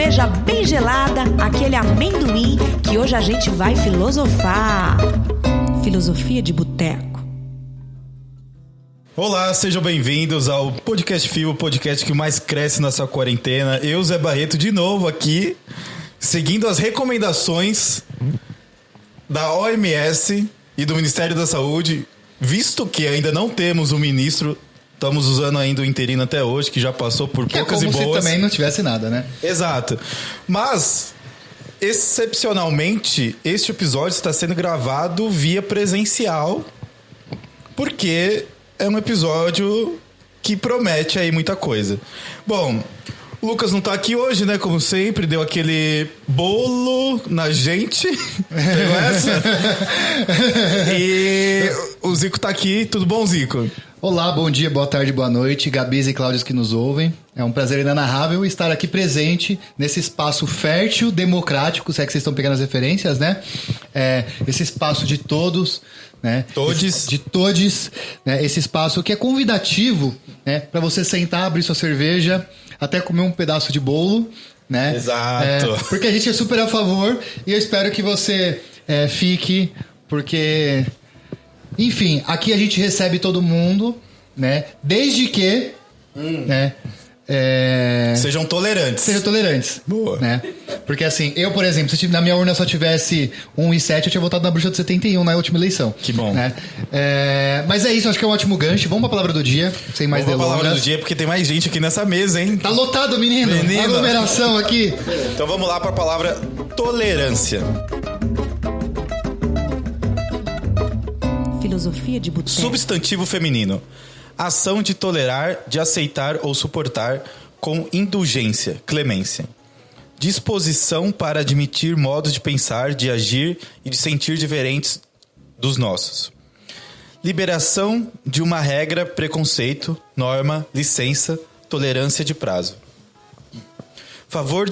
cerveja bem gelada, aquele amendoim, que hoje a gente vai filosofar. Filosofia de boteco. Olá, sejam bem-vindos ao Podcast Fio, o podcast que mais cresce na sua quarentena. Eu, Zé Barreto, de novo aqui, seguindo as recomendações da OMS e do Ministério da Saúde, visto que ainda não temos um ministro, estamos usando ainda o interino até hoje, que já passou por poucas e boas. É como se também não tivesse nada, né? Exato. Mas, excepcionalmente, este episódio está sendo gravado via presencial, porque é um episódio que promete aí muita coisa. Bom, o Lucas não tá aqui hoje, né? Como sempre, deu aquele bolo na gente. Pegou essa? E o Zico tá aqui. Tudo bom, Zico? Olá, bom dia, boa tarde, boa noite, Gabis e Cláudios que nos ouvem. É um prazer inenarrável estar aqui presente nesse espaço fértil, democrático, se é que vocês estão pegando as referências, né? Esse espaço de todos, né? Todes. De todes, né? Esse espaço que é convidativo, né? Para você sentar, abrir sua cerveja, até comer um pedaço de bolo, né? Exato. Porque a gente é super a favor e eu espero que você fique, porque... Enfim, aqui a gente recebe todo mundo, né? Desde que, né? Sejam tolerantes. Sejam tolerantes. Boa. Né? Porque assim, eu, por exemplo, se na minha urna só tivesse 1,7, eu tinha votado na bruxa de 71 na última eleição. Que bom. Né? Mas é isso, acho que é um ótimo gancho. Vamos pra palavra do dia, sem mais delongas. Vamos pra palavra do dia, porque tem mais gente aqui nessa mesa, hein? Tá lotado, menino. Aglomeração aqui. Então vamos lá pra palavra tolerância. Filosofia de boteco. Substantivo feminino. Ação de tolerar, de aceitar ou suportar com indulgência, clemência. Disposição para admitir modos de pensar, de agir e de sentir diferentes dos nossos. Liberação de uma regra, preconceito, norma, licença, tolerância de prazo. Favor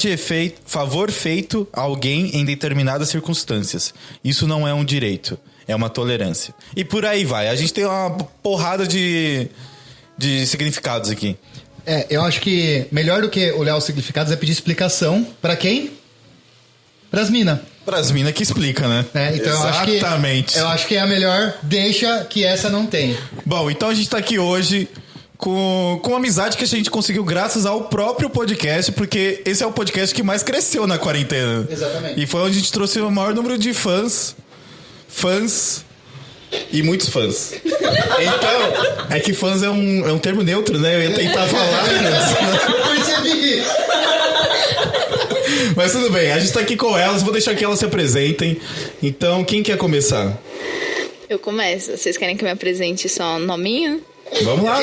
feito a alguém em determinadas circunstâncias. Isso não é um direito, é uma tolerância. E por aí vai. A gente tem uma porrada de significados aqui. Eu acho que melhor do que olhar os significados é pedir explicação pra quem? Pras minas. Pras minas que explica, né? Então exatamente. Eu acho que é a melhor, deixa que essa não tem. Bom, então a gente tá aqui hoje com uma amizade que a gente conseguiu graças ao próprio podcast, porque esse é o podcast que mais cresceu na quarentena. Exatamente. E foi onde a gente trouxe o maior número de fãs e muitos fãs. Então, é que fãs é um termo neutro, né? Eu ia tentar falar. Eu percebi. Mas tudo bem, a gente tá aqui com elas, vou deixar que elas se apresentem. Então, quem quer começar? Eu começo. Vocês querem que eu me apresente só um nominho? Vamos lá.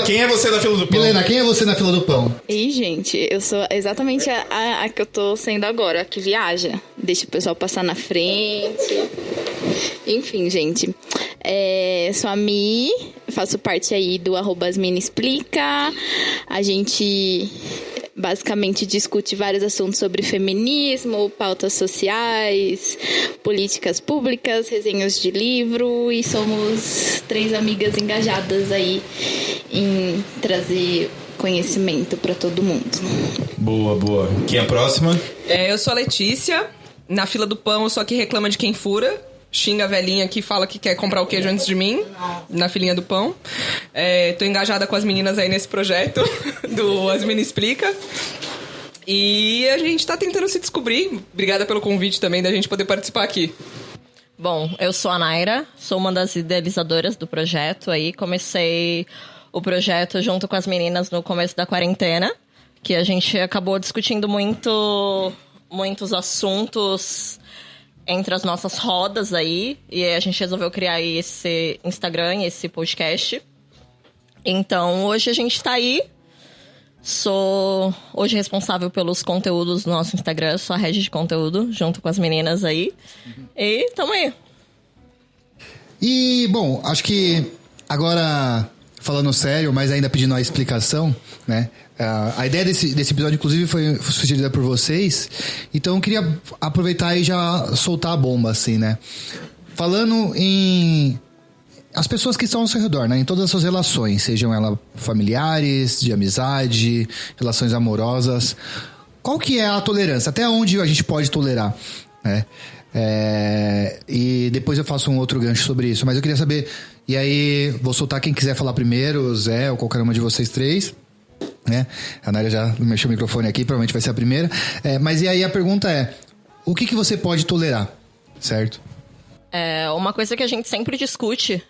Quem é você na fila do pão? Milena, quem é você na fila do pão? Ih, gente, eu sou exatamente a que eu tô sendo agora, a que viaja. Deixa o pessoal passar na frente. Enfim, gente. Sou a Mi, faço parte aí do @asminaexplica. A gente basicamente discute vários assuntos sobre feminismo, pautas sociais, políticas públicas, resenhas de livro, e somos 3 amigas engajadas aí em trazer conhecimento para todo mundo. Boa, boa. Quem é a próxima? Eu sou a Letícia. Na fila do pão, eu sou a que reclama de quem fura. Xinga a velhinha que fala que quer comprar o queijo antes de mim, na filinha do pão. Tô engajada com as meninas aí nesse projeto do Asmina Explica. E a gente tá tentando se descobrir. Obrigada pelo convite também da gente poder participar aqui. Bom, eu sou a Naira, sou uma das idealizadoras do projeto aí. Comecei o projeto junto com as meninas no começo da quarentena, que a gente acabou discutindo muitos assuntos entre as nossas rodas aí, e a gente resolveu criar aí esse Instagram, esse podcast. Então, hoje a gente tá aí. Sou hoje responsável pelos conteúdos do nosso Instagram, sou a rede de conteúdo, junto com as meninas aí. E tamo aí. E, bom, acho que agora, falando sério, mas ainda pedindo a explicação, né? A ideia desse episódio, inclusive, foi sugerida por vocês. Então, eu queria aproveitar e já soltar a bomba, assim, né? Falando em as pessoas que estão ao seu redor, né? Em todas as suas relações, sejam elas familiares, de amizade, relações amorosas. qual que é a tolerância? Até onde a gente pode tolerar, né? E depois eu faço um outro gancho sobre isso. Mas eu queria saber... E aí, vou soltar quem quiser falar primeiro, Zé ou qualquer uma de vocês três, né? A Nária já mexeu o microfone aqui, provavelmente vai ser a primeira. Mas e aí a pergunta é... O que você pode tolerar, certo? Uma coisa que a gente sempre discute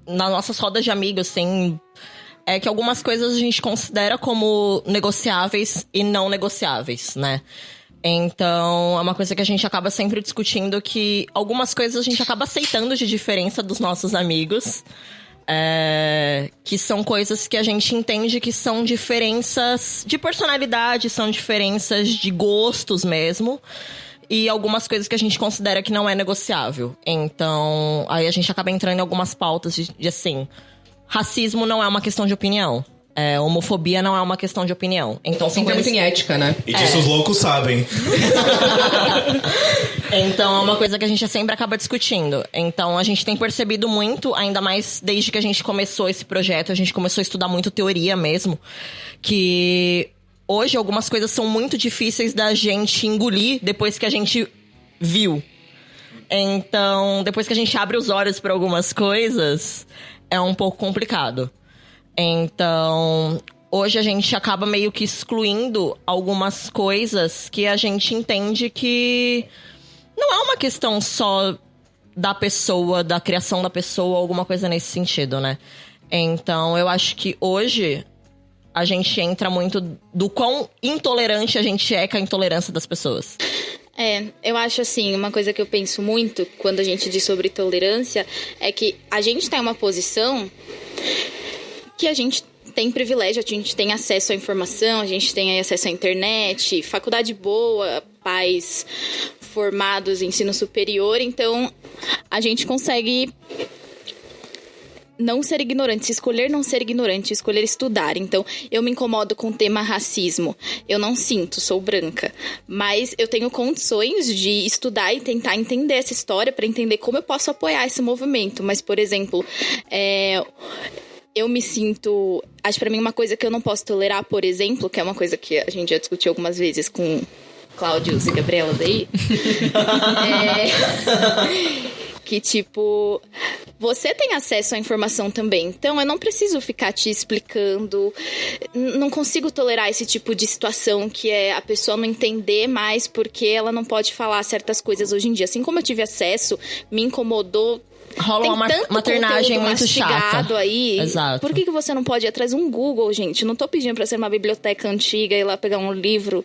nas nossas rodas de amigos, assim, é que algumas coisas a gente considera como negociáveis e não negociáveis, né? Então, é uma coisa que a gente acaba sempre discutindo, que algumas coisas a gente acaba aceitando de diferença dos nossos amigos, que são coisas que a gente entende que são diferenças de personalidade, são diferenças de gostos mesmo, e algumas coisas que a gente considera que não é negociável. Então, aí a gente acaba entrando em algumas pautas de assim, racismo não é uma questão de opinião. Homofobia não é uma questão de opinião. Então, entra muito em ética, né? E disso os loucos sabem. Então, é uma coisa que a gente sempre acaba discutindo. Então, a gente tem percebido muito, ainda mais desde que a gente começou esse projeto, a gente começou a estudar muito teoria mesmo, que hoje algumas coisas são muito difíceis da gente engolir depois que a gente viu. Então, depois que a gente abre os olhos para algumas coisas, é um pouco complicado. Então, hoje a gente acaba meio que excluindo algumas coisas que a gente entende que não é uma questão só da pessoa, da criação da pessoa, alguma coisa nesse sentido, né? Então, eu acho que hoje a gente entra muito do quão intolerante a gente é com a intolerância das pessoas. Eu acho assim, uma coisa que eu penso muito quando a gente diz sobre tolerância é que a gente tem uma posição que a gente tem privilégio, a gente tem acesso à informação, a gente tem acesso à internet, faculdade boa, pais formados em ensino superior, então a gente consegue não ser ignorante, escolher não ser ignorante, escolher estudar. Então, eu me incomodo com o tema racismo. Eu não sinto, sou branca. Mas eu tenho condições de estudar e tentar entender essa história para entender como eu posso apoiar esse movimento. Mas, por exemplo, eu me sinto... Acho pra mim uma coisa que eu não posso tolerar, por exemplo, que é uma coisa que a gente já discutiu algumas vezes com Cláudio e Gabriela daí. Que, tipo, você tem acesso à informação também. Então, eu não preciso ficar te explicando. Não consigo tolerar esse tipo de situação que é a pessoa não entender mais porque ela não pode falar certas coisas hoje em dia. Assim como eu tive acesso, me incomodou. Rola uma maternagem muito chata. Aí. Exato. Por que você não pode ir atrás de um Google, gente? Não tô pedindo pra ser uma biblioteca antiga e ir lá pegar um livro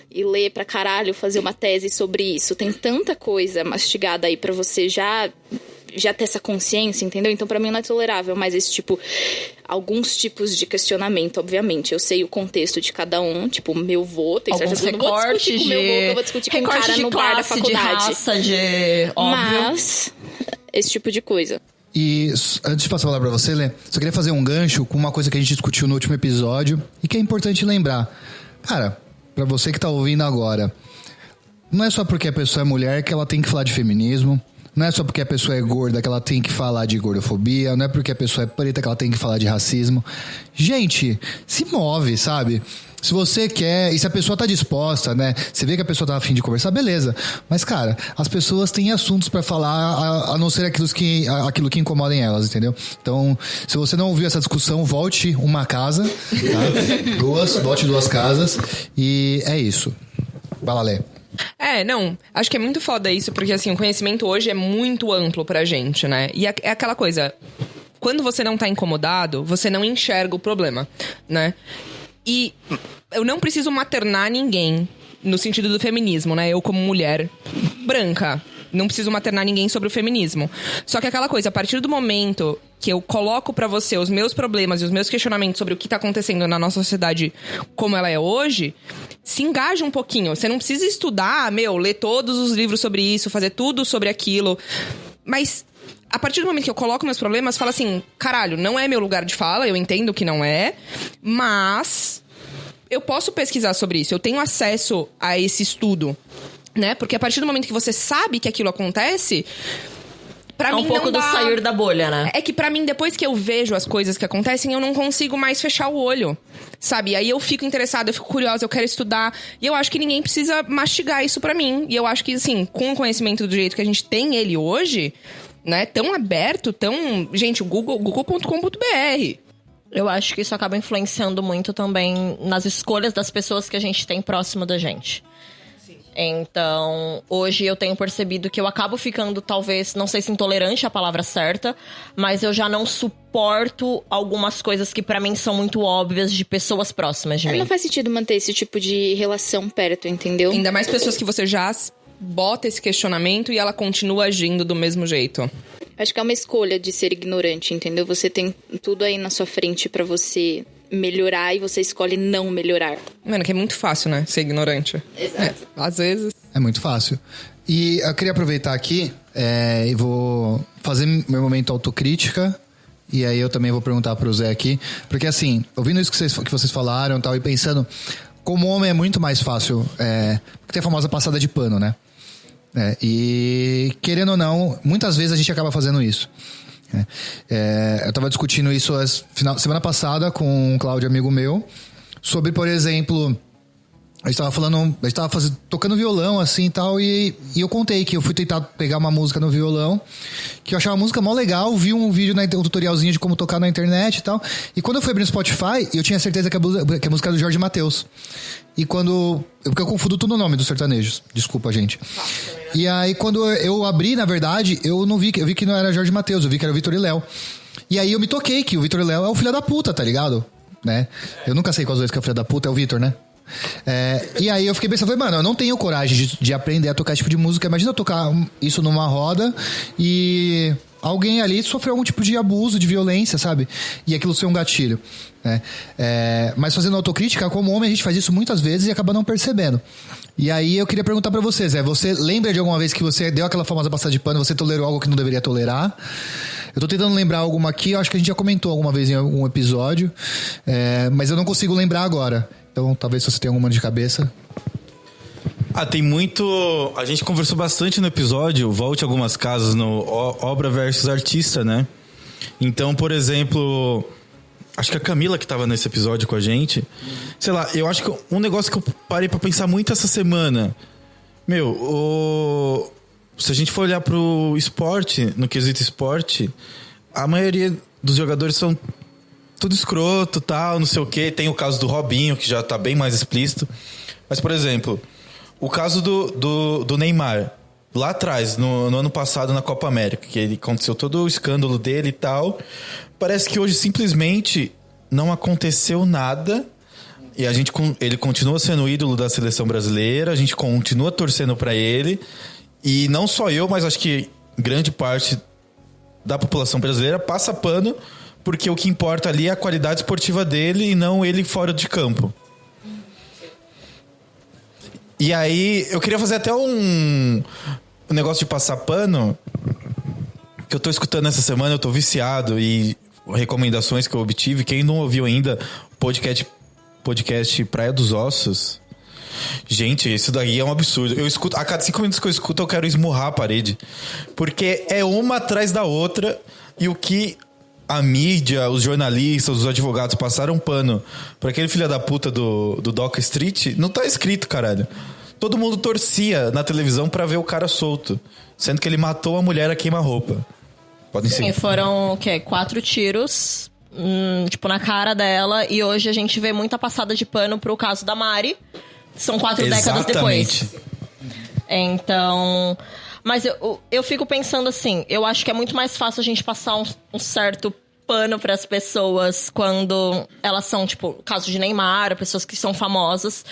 e ler pra caralho, fazer uma tese sobre isso. Tem tanta coisa mastigada aí pra você já ter essa consciência, entendeu? Então, pra mim, não é tolerável mais esse tipo... Alguns tipos de questionamento, obviamente. Eu sei o contexto de cada um. Tipo, meu vô... Tem alguns certeza que eu não vou discutir com meu vô, que eu vou discutir com um cara no bar da faculdade. De raça, de... Óbvio. Mas... esse tipo de coisa. E antes de passar a palavra pra você, Lê, só queria fazer um gancho com uma coisa que a gente discutiu no último episódio e que é importante lembrar. Cara, pra você que tá ouvindo agora, não é só porque a pessoa é mulher que ela tem que falar de feminismo. Não é só porque a pessoa é gorda que ela tem que falar de gordofobia. Não é porque a pessoa é preta que ela tem que falar de racismo. Gente, se move, sabe? Se você quer, e se a pessoa tá disposta, né? Você vê que a pessoa tá a fim de conversar, beleza. Mas, cara, as pessoas têm assuntos pra falar, a não ser aquilo que incomodem elas, entendeu? Então, se você não ouviu essa discussão, volte uma casa, tá? Volte duas casas. E é isso. Vai lá, Lê. Não, acho que é muito foda isso, porque assim, o conhecimento hoje é muito amplo pra gente, né? E é aquela coisa, quando você não tá incomodado, você não enxerga o problema, né? E eu não preciso maternar ninguém no sentido do feminismo, né? Eu, como mulher branca, não preciso maternar ninguém sobre o feminismo. Só que aquela coisa, a partir do momento que eu coloco pra você os meus problemas e os meus questionamentos sobre o que tá acontecendo na nossa sociedade como ela é hoje, se engaja um pouquinho. Você não precisa estudar, ler todos os livros sobre isso, fazer tudo sobre aquilo. Mas a partir do momento que eu coloco meus problemas, fala assim, caralho, não é meu lugar de fala, eu entendo que não é, mas eu posso pesquisar sobre isso, eu tenho acesso a esse estudo, né? Porque a partir do momento que você sabe que aquilo acontece, Pra É mim um pouco não do dá. sair da bolha, né? É que pra mim, depois que eu vejo as coisas que acontecem, eu não consigo mais fechar o olho, sabe? Aí eu fico interessada, eu fico curiosa, eu quero estudar. E eu acho que ninguém precisa mastigar isso pra mim. E eu acho que, assim, com o conhecimento do jeito que a gente tem ele hoje, né? Tão aberto, tão... Gente, o google.com.br. Eu acho que isso acaba influenciando muito também nas escolhas das pessoas que a gente tem próximo da gente. Então, hoje eu tenho percebido que eu acabo ficando, talvez, não sei se intolerante é a palavra certa, mas eu já não suporto algumas coisas que pra mim são muito óbvias de pessoas próximas de mim. Não faz sentido manter esse tipo de relação perto, entendeu? Ainda mais pessoas que você já bota esse questionamento e ela continua agindo do mesmo jeito. Acho que é uma escolha de ser ignorante, entendeu? Você tem tudo aí na sua frente pra você melhorar e você escolhe não melhorar. Mano, que é muito fácil, né? Ser ignorante. Exato. Às vezes. É muito fácil. E eu queria aproveitar aqui e vou fazer meu momento autocrítica. E aí eu também vou perguntar pro Zé aqui. Porque assim, ouvindo isso que vocês falaram e tal, e pensando, como homem é muito mais fácil. Porque tem a famosa passada de pano, né? E querendo ou não, muitas vezes a gente acaba fazendo isso. Eu tava discutindo isso semana passada com um Cláudio, amigo meu, sobre, por exemplo, a gente tava tocando violão assim e tal, e eu contei que eu fui tentar pegar uma música no violão, que eu achava a música mó legal, vi um vídeo, um tutorialzinho de como tocar na internet e tal, e quando eu fui abrir no Spotify, eu tinha certeza que a música era do Jorge Mateus. E porque eu confundo tudo o nome dos sertanejos. Desculpa, gente. E aí, quando eu abri, na verdade, eu vi que não era Jorge Mateus, eu vi que era o Vitor e Léo. E aí eu me toquei que o Vitor e Léo é o filho da puta, tá ligado? Né? Eu nunca sei qual dois que é o filho da puta, é o Vitor, né? E aí eu fiquei pensando, falei, mano, eu não tenho coragem de aprender a tocar esse tipo de música. Imagina eu tocar isso numa roda e alguém ali sofreu algum tipo de abuso, de violência, sabe? E aquilo ser um gatilho. Mas fazendo autocrítica, como homem, a gente faz isso muitas vezes e acaba não percebendo. E aí eu queria perguntar pra vocês, você lembra de alguma vez que você deu aquela famosa passada de pano, você tolerou algo que não deveria tolerar? Eu tô tentando lembrar alguma aqui, eu acho que a gente já comentou alguma vez em algum episódio, mas eu não consigo lembrar agora. Então, talvez se você tenha alguma de cabeça. Tem muito... A gente conversou bastante no episódio, volte algumas casas no obra versus artista, né? Então, por exemplo... Acho que a Camila que tava nesse episódio com a gente. Sei lá, eu acho que um negócio que eu parei pra pensar muito essa semana... Se a gente for olhar pro esporte, no quesito esporte... A maioria dos jogadores são... tudo escroto, tal, não sei o quê. Tem o caso do Robinho, que já tá bem mais explícito. Mas, por exemplo, o caso do Neymar. Lá atrás, no ano passado, na Copa América, que aconteceu todo o escândalo dele e tal. Parece que hoje, simplesmente, não aconteceu nada. E ele continua sendo o ídolo da seleção brasileira. A gente continua torcendo pra ele. E não só eu, mas acho que grande parte da população brasileira passa pano... Porque o que importa ali é a qualidade esportiva dele e não ele fora de campo. E aí, eu queria fazer até um negócio de passar pano, que eu tô escutando essa semana, eu tô viciado, e recomendações que eu obtive. Quem não ouviu ainda, podcast Praia dos Ossos. Gente, isso daí é um absurdo. Eu escuto, a cada 5 minutos que eu escuto, eu quero esmurrar a parede. Porque é uma atrás da outra, e o que... a mídia, os jornalistas, os advogados passaram pano pra aquele filho da puta do Doca Street, não tá escrito, caralho. Todo mundo torcia na televisão pra ver o cara solto, sendo que ele matou a mulher a queima-roupa. Podem seguir. Sim, foram, 4 tiros, na cara dela, e hoje a gente vê muita passada de pano pro caso da Mari. São 4 décadas depois. Então... Mas eu fico pensando assim, eu acho que é muito mais fácil a gente passar um certo pano para as pessoas quando elas são, caso de Neymar, pessoas que são famosas.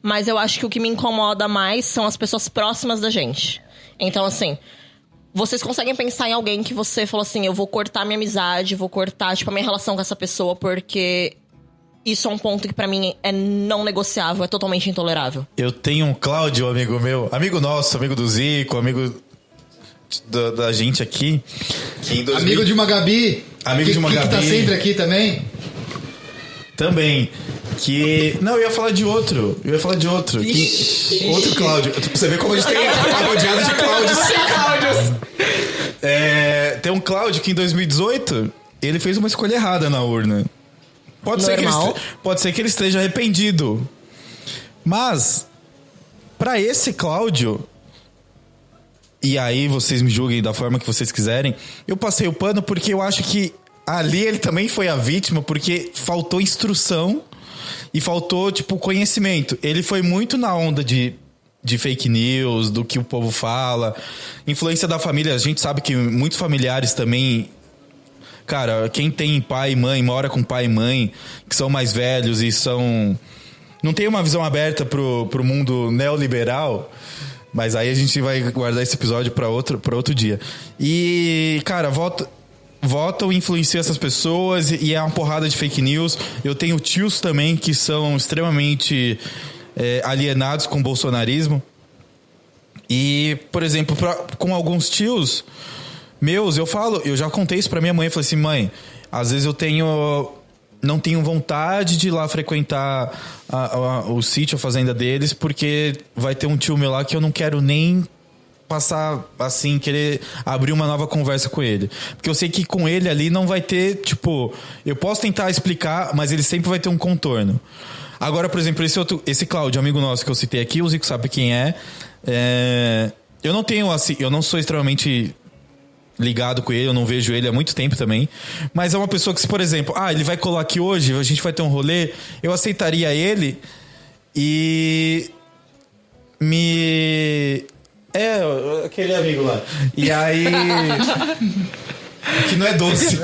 Mas eu acho que o que me incomoda mais são as pessoas próximas da gente. Então, assim, vocês conseguem pensar em alguém que você falou assim, eu vou cortar minha amizade, vou cortar, a minha relação com essa pessoa, porque... Isso é um ponto que pra mim é não negociável, é totalmente intolerável. Eu tenho um Cláudio, amigo meu, amigo nosso, amigo do Zico, amigo da gente aqui. Que em amigo de uma Gabi. Amigo de uma Gabi. Que tá sempre aqui também. Também. Não, eu ia falar de outro. Outro Cláudio. Pra você ver como a gente tem rodeado de Cláudios. Tem um Cláudio que em 2018 ele fez uma escolha errada na urna. Pode ser que ele esteja arrependido. Mas, pra esse Cláudio, e aí vocês me julguem da forma que vocês quiserem, eu passei o pano porque eu acho que ali ele também foi a vítima, porque faltou instrução e faltou, tipo, conhecimento. Ele foi muito na onda de fake news, do que o povo fala. Influência da família, a gente sabe que muitos familiares também... Cara, quem tem pai e mãe, mora com pai e mãe, que são mais velhos e não tem uma visão aberta pro mundo neoliberal, mas aí a gente vai guardar esse episódio pra outro dia. E, cara, votam, influenciam essas pessoas e é uma porrada de fake news. Eu tenho tios também que são extremamente alienados com o bolsonarismo. E, por exemplo, com alguns tios meus, eu já contei isso pra minha mãe. Eu falei assim, mãe, às vezes eu não tenho vontade de ir lá frequentar o sítio, a fazenda deles, porque vai ter um tio meu lá que eu não quero nem passar, assim, querer abrir uma nova conversa com ele. Porque eu sei que com ele ali não vai ter, tipo... Eu posso tentar explicar, mas ele sempre vai ter um contorno. Agora, por exemplo, esse Cláudio, amigo nosso que eu citei aqui, o Zico sabe quem é. Eu não tenho, assim... Eu não sou extremamente ligado com ele, eu não vejo ele há muito tempo também, mas é uma pessoa que, se, por exemplo, ele vai colar aqui hoje, a gente vai ter um rolê, eu aceitaria ele e aquele amigo lá. E aí... que não é doce.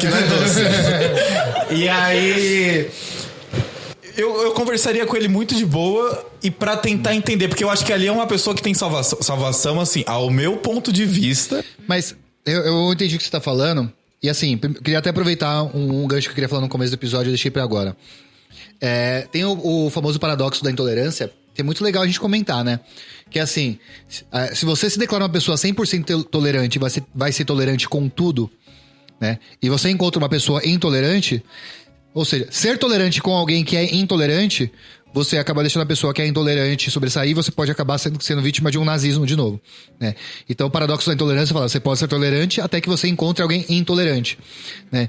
E aí... Eu conversaria com ele muito de boa e pra tentar entender, porque eu acho que ali é uma pessoa que tem salvação, assim, ao meu ponto de vista. Mas... Eu entendi o que você tá falando. E assim, queria até aproveitar um gancho que eu queria falar no começo do episódio, eu deixei pra agora. Tem o famoso paradoxo da intolerância, que é muito legal a gente comentar, né? Que é assim, se você se declara uma pessoa 100% tolerante, vai ser tolerante com tudo, né? E você encontra uma pessoa intolerante, ou seja, ser tolerante com alguém que é intolerante, você acaba deixando a pessoa que é intolerante sobressair e você pode acabar sendo vítima de um nazismo de novo, né? Então o paradoxo da intolerância fala, você pode ser tolerante até que você encontre alguém intolerante, né?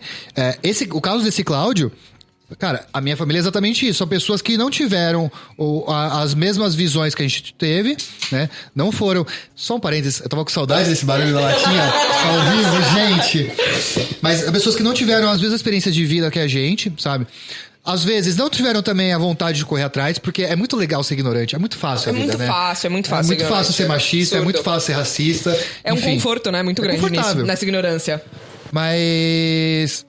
O caso desse Cláudio, cara, a minha família é exatamente isso. São pessoas que não tiveram as mesmas visões que a gente teve, né? Não foram... Só um parênteses, eu tava com saudade desse barulho da latinha ao vivo, gente. Mas pessoas que não tiveram as mesmas experiências de vida que a gente, sabe? Às vezes não tiveram também a vontade de correr atrás, porque é muito legal ser ignorante. É muito fácil a vida, né? É muito fácil. É muito fácil ser machista, é muito fácil ser racista. É um conforto, né? Muito grande nessa ignorância. Mas...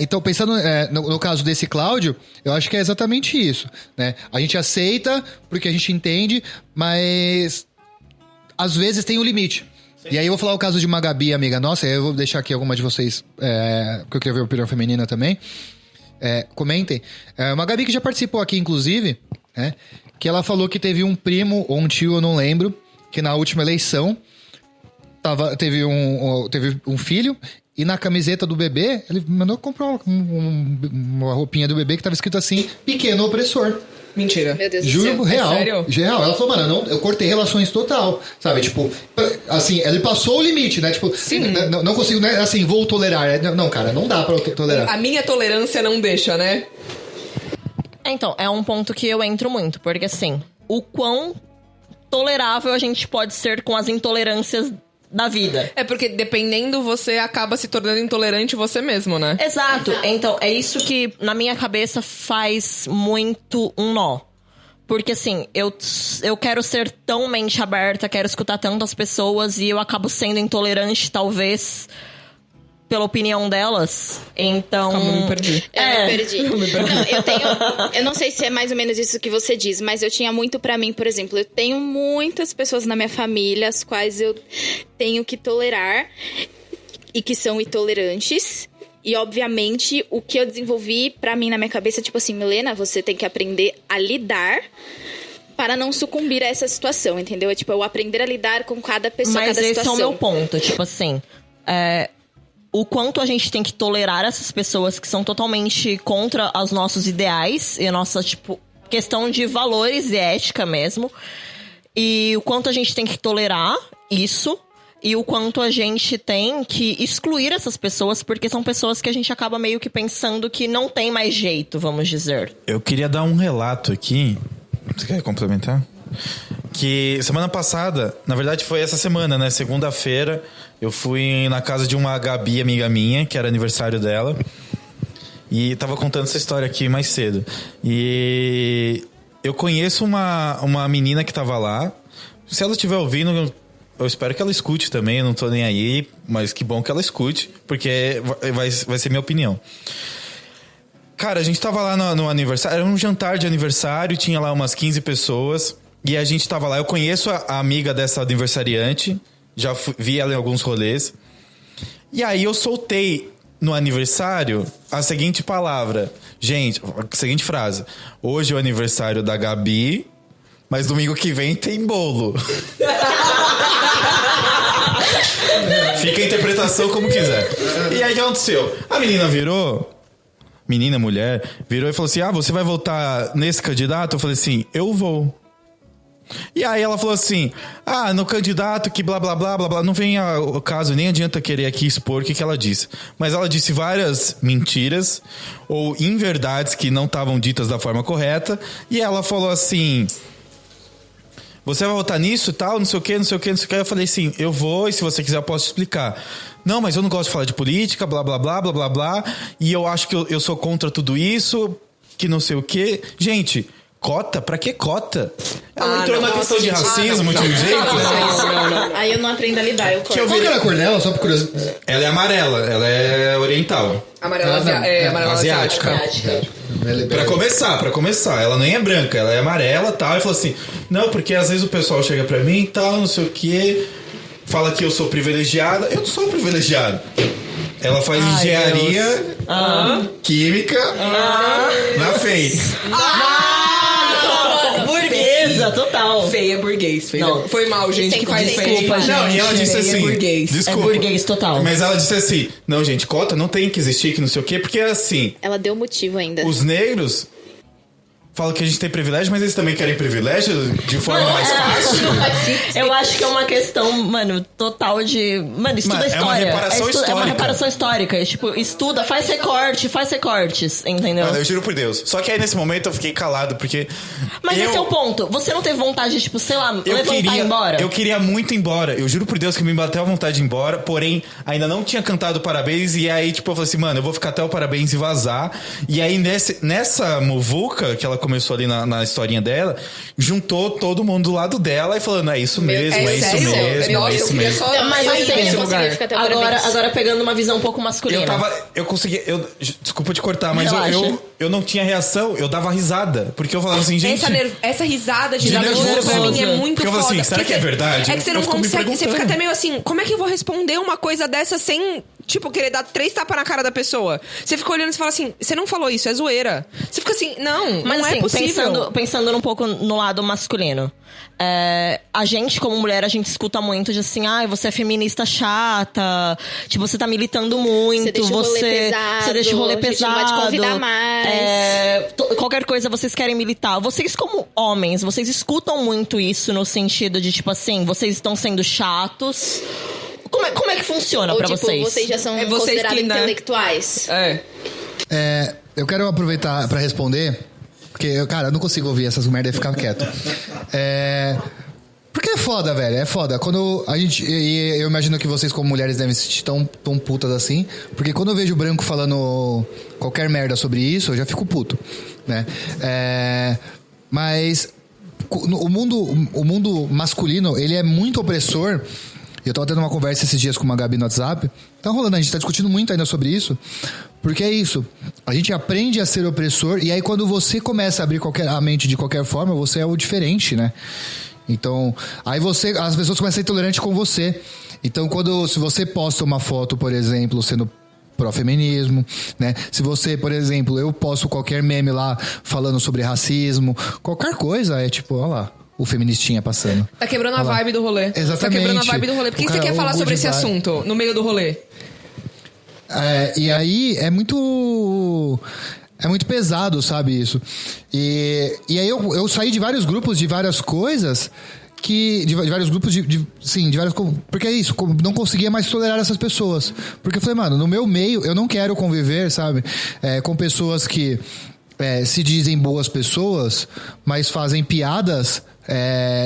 então, pensando no caso desse Cláudio, eu acho que é exatamente isso, né? A gente aceita porque a gente entende, mas às vezes tem um limite. Sim. E aí eu vou falar o caso de uma Gabi, amiga nossa, e aí eu vou deixar aqui alguma de vocês, porque eu queria ver a opinião feminina também. Comentem. Uma Gabi que já participou aqui, inclusive, né? Que ela falou que teve um primo ou um tio, eu não lembro, que na última eleição teve um filho. E na camiseta do bebê, ele mandou comprar uma roupinha do bebê que tava escrito assim, pequeno opressor. Mentira. Meu Deus do Juro, céu. real. Sério? Real. Ela falou, mano, eu cortei relações total. Sabe, tipo, assim, ele passou o limite, né? Tipo, sim. Não consigo, né? Assim, vou tolerar. Não, cara, não dá pra tolerar. A minha tolerância não deixa, né? Então, é um ponto que eu entro muito, porque assim, o quão tolerável a gente pode ser com as intolerâncias da vida. É porque dependendo, você acaba se tornando intolerante você mesmo, né? Exato. Então, é isso que na minha cabeça faz muito um nó. Porque assim, eu quero ser tão mente aberta, quero escutar tantas pessoas e eu acabo sendo intolerante, talvez, pela opinião delas. Então... Calma, eu me perdi. Eu me perdi. Eu não sei se é mais ou menos isso que você diz, mas eu tinha muito pra mim, por exemplo, eu tenho muitas pessoas na minha família as quais eu tenho que tolerar e que são intolerantes. E, obviamente, o que eu desenvolvi pra mim na minha cabeça, tipo assim, Milena, você tem que aprender a lidar para não sucumbir a essa situação, entendeu? É tipo, eu aprender a lidar com cada pessoa, mas cada situação. Mas esse é o meu ponto, tipo assim... O quanto a gente tem que tolerar essas pessoas que são totalmente contra os nossos ideais e a nossa, tipo, questão de valores e ética mesmo. E o quanto a gente tem que tolerar isso. e o quanto a gente tem que excluir essas pessoas, porque são pessoas que a gente acaba meio que pensando que não tem mais jeito, vamos dizer. Eu queria dar um relato aqui. Você quer complementar? Que semana passada, na verdade foi essa semana, né? Segunda-feira, eu fui na casa de uma Gabi, amiga minha, que era aniversário dela. E tava contando essa história aqui mais cedo. E eu conheço uma menina que tava lá. Se ela estiver ouvindo, eu espero que ela escute também. Eu não tô nem aí, mas que bom que ela escute, porque vai ser minha opinião. Cara, a gente tava lá no aniversário. Era um jantar de aniversário, tinha lá umas 15 pessoas. E a gente tava lá. Eu conheço a amiga dessa aniversariante. Já vi ela em alguns rolês. E aí eu soltei no aniversário a seguinte palavra. Gente, a seguinte frase. Hoje é o aniversário da Gabi, mas domingo que vem tem bolo. Fica a interpretação como quiser. E aí o que aconteceu? A menina virou... Menina, mulher, virou e falou assim: você vai votar nesse candidato? Eu falei assim, eu vou. E aí ela falou assim: no candidato que blá blá blá blá blá. Não vem ao caso, nem adianta querer aqui expor o que ela disse. Mas ela disse várias mentiras ou inverdades que não estavam ditas da forma correta. E ela falou assim: você vai votar nisso e tal, não sei o que, não sei o que, não sei o que. Eu falei assim, eu vou, e se você quiser eu posso te explicar. Não, mas eu não gosto de falar de política, blá, blá, blá, blá, blá, blá. E eu acho que eu sou contra tudo isso, que não sei o que. Gente, cota? Pra que cota? Ela entrou na questão de racismo de um jeito. Não. Aí eu não aprendo a lidar, eu corto. Qual que era a cor dela, só por curiosidade? Ela é amarela, ela é oriental. Amarela asiática. Pra começar, ela nem é branca, ela é amarela e tal. E falou assim, não, porque às vezes o pessoal chega pra mim e tal, não sei o que, fala que eu sou privilegiada. Eu não sou privilegiado. Ela faz engenharia química na FEI. Burguesa, total. Feia é burguês. Não. Foi mal, gente, que faz feia. Desculpa, gente. Não, e ela disse assim, burguês. desculpa. É burguês total. Mas ela disse assim, não, gente, cota não tem que existir, que não sei o quê, porque assim, Ela deu motivo ainda. os negros falam que a gente tem privilégio, mas eles também querem privilégio de forma mais fácil. Eu acho que é uma questão, mano, total de... Mano, estuda É uma história. reparação É uma histórica. reparação histórica. Tipo, estuda, faz recortes, entendeu? Mano, eu juro por Deus. Só que aí nesse momento eu fiquei calado, porque... Mas esse é o ponto. Você não teve vontade de, tipo, sei lá, Eu levantar e ir embora? Eu queria muito ir embora. Eu juro por Deus que me bateu a vontade de ir embora. Porém, ainda não tinha cantado parabéns. E aí, tipo, eu falei assim, mano, eu vou ficar até o parabéns e vazar. E aí, nessa muvuca que ela começou ali na historinha dela, juntou todo mundo do lado dela e falando, é isso mesmo, é isso mesmo, é isso mesmo. Mas assim, ficar até o parabéns. agora pegando uma visão um pouco masculina. Desculpa te cortar, mas eu não tinha reação, eu dava risada. Porque eu falava assim, gente... Essa risada de nervoso nervoso pra mim é muito porque eu foda. falo assim, será que é verdade? É que você não consegue, você fica até meio assim, como é que eu vou responder uma coisa dessa sem, tipo, querer dar 3 tapas na cara da pessoa? Você fica olhando e fala assim, você não falou isso, é zoeira. Você fica assim, não assim, é possível. Pensando um pouco no lado masculino. A gente, como mulher, a gente escuta muito de assim, você é feminista chata, tipo, você tá militando muito, você deixa o rolê pesado. A gente não vai te convidar mais. Qualquer coisa vocês querem militar. Vocês, como homens, vocês escutam muito isso no sentido de, tipo assim, vocês estão sendo chatos. Como é que funciona pra vocês? Vocês já são considerados intelectuais. Eu quero aproveitar pra responder, porque, cara, eu não consigo ouvir essas merdas e ficar quieto. Porque é foda, velho, é foda. Quando a gente... E eu imagino que vocês, como mulheres, devem se sentir tão putas assim. Porque quando eu vejo o branco falando qualquer merda sobre isso, eu já fico puto, né? Mas o mundo masculino, ele é muito opressor. Eu tava tendo uma conversa esses dias com uma Gabi no WhatsApp. Tá rolando, a gente tá discutindo muito ainda sobre isso. Porque é isso. A gente aprende a ser opressor. E aí quando você começa a abrir a mente de qualquer forma, você é o diferente, né? Então, aí as pessoas começam a ser tolerantes com você. Então, se você posta uma foto, por exemplo, sendo pró-feminismo, né? Se você, por exemplo, eu posto qualquer meme lá falando sobre racismo, qualquer coisa, é tipo, olha lá, o feministinha passando. Tá quebrando a vibe do rolê. Exatamente. Tá quebrando a vibe do rolê. Por que você quer falar sobre esse assunto no meio do rolê? E aí é muito pesado, sabe, isso. E aí eu saí de vários grupos, de várias coisas, de vários grupos de vários, porque é isso, não conseguia mais tolerar essas pessoas, porque eu falei, mano, no meu meio eu não quero conviver, sabe, com pessoas que se dizem boas pessoas, mas fazem piadas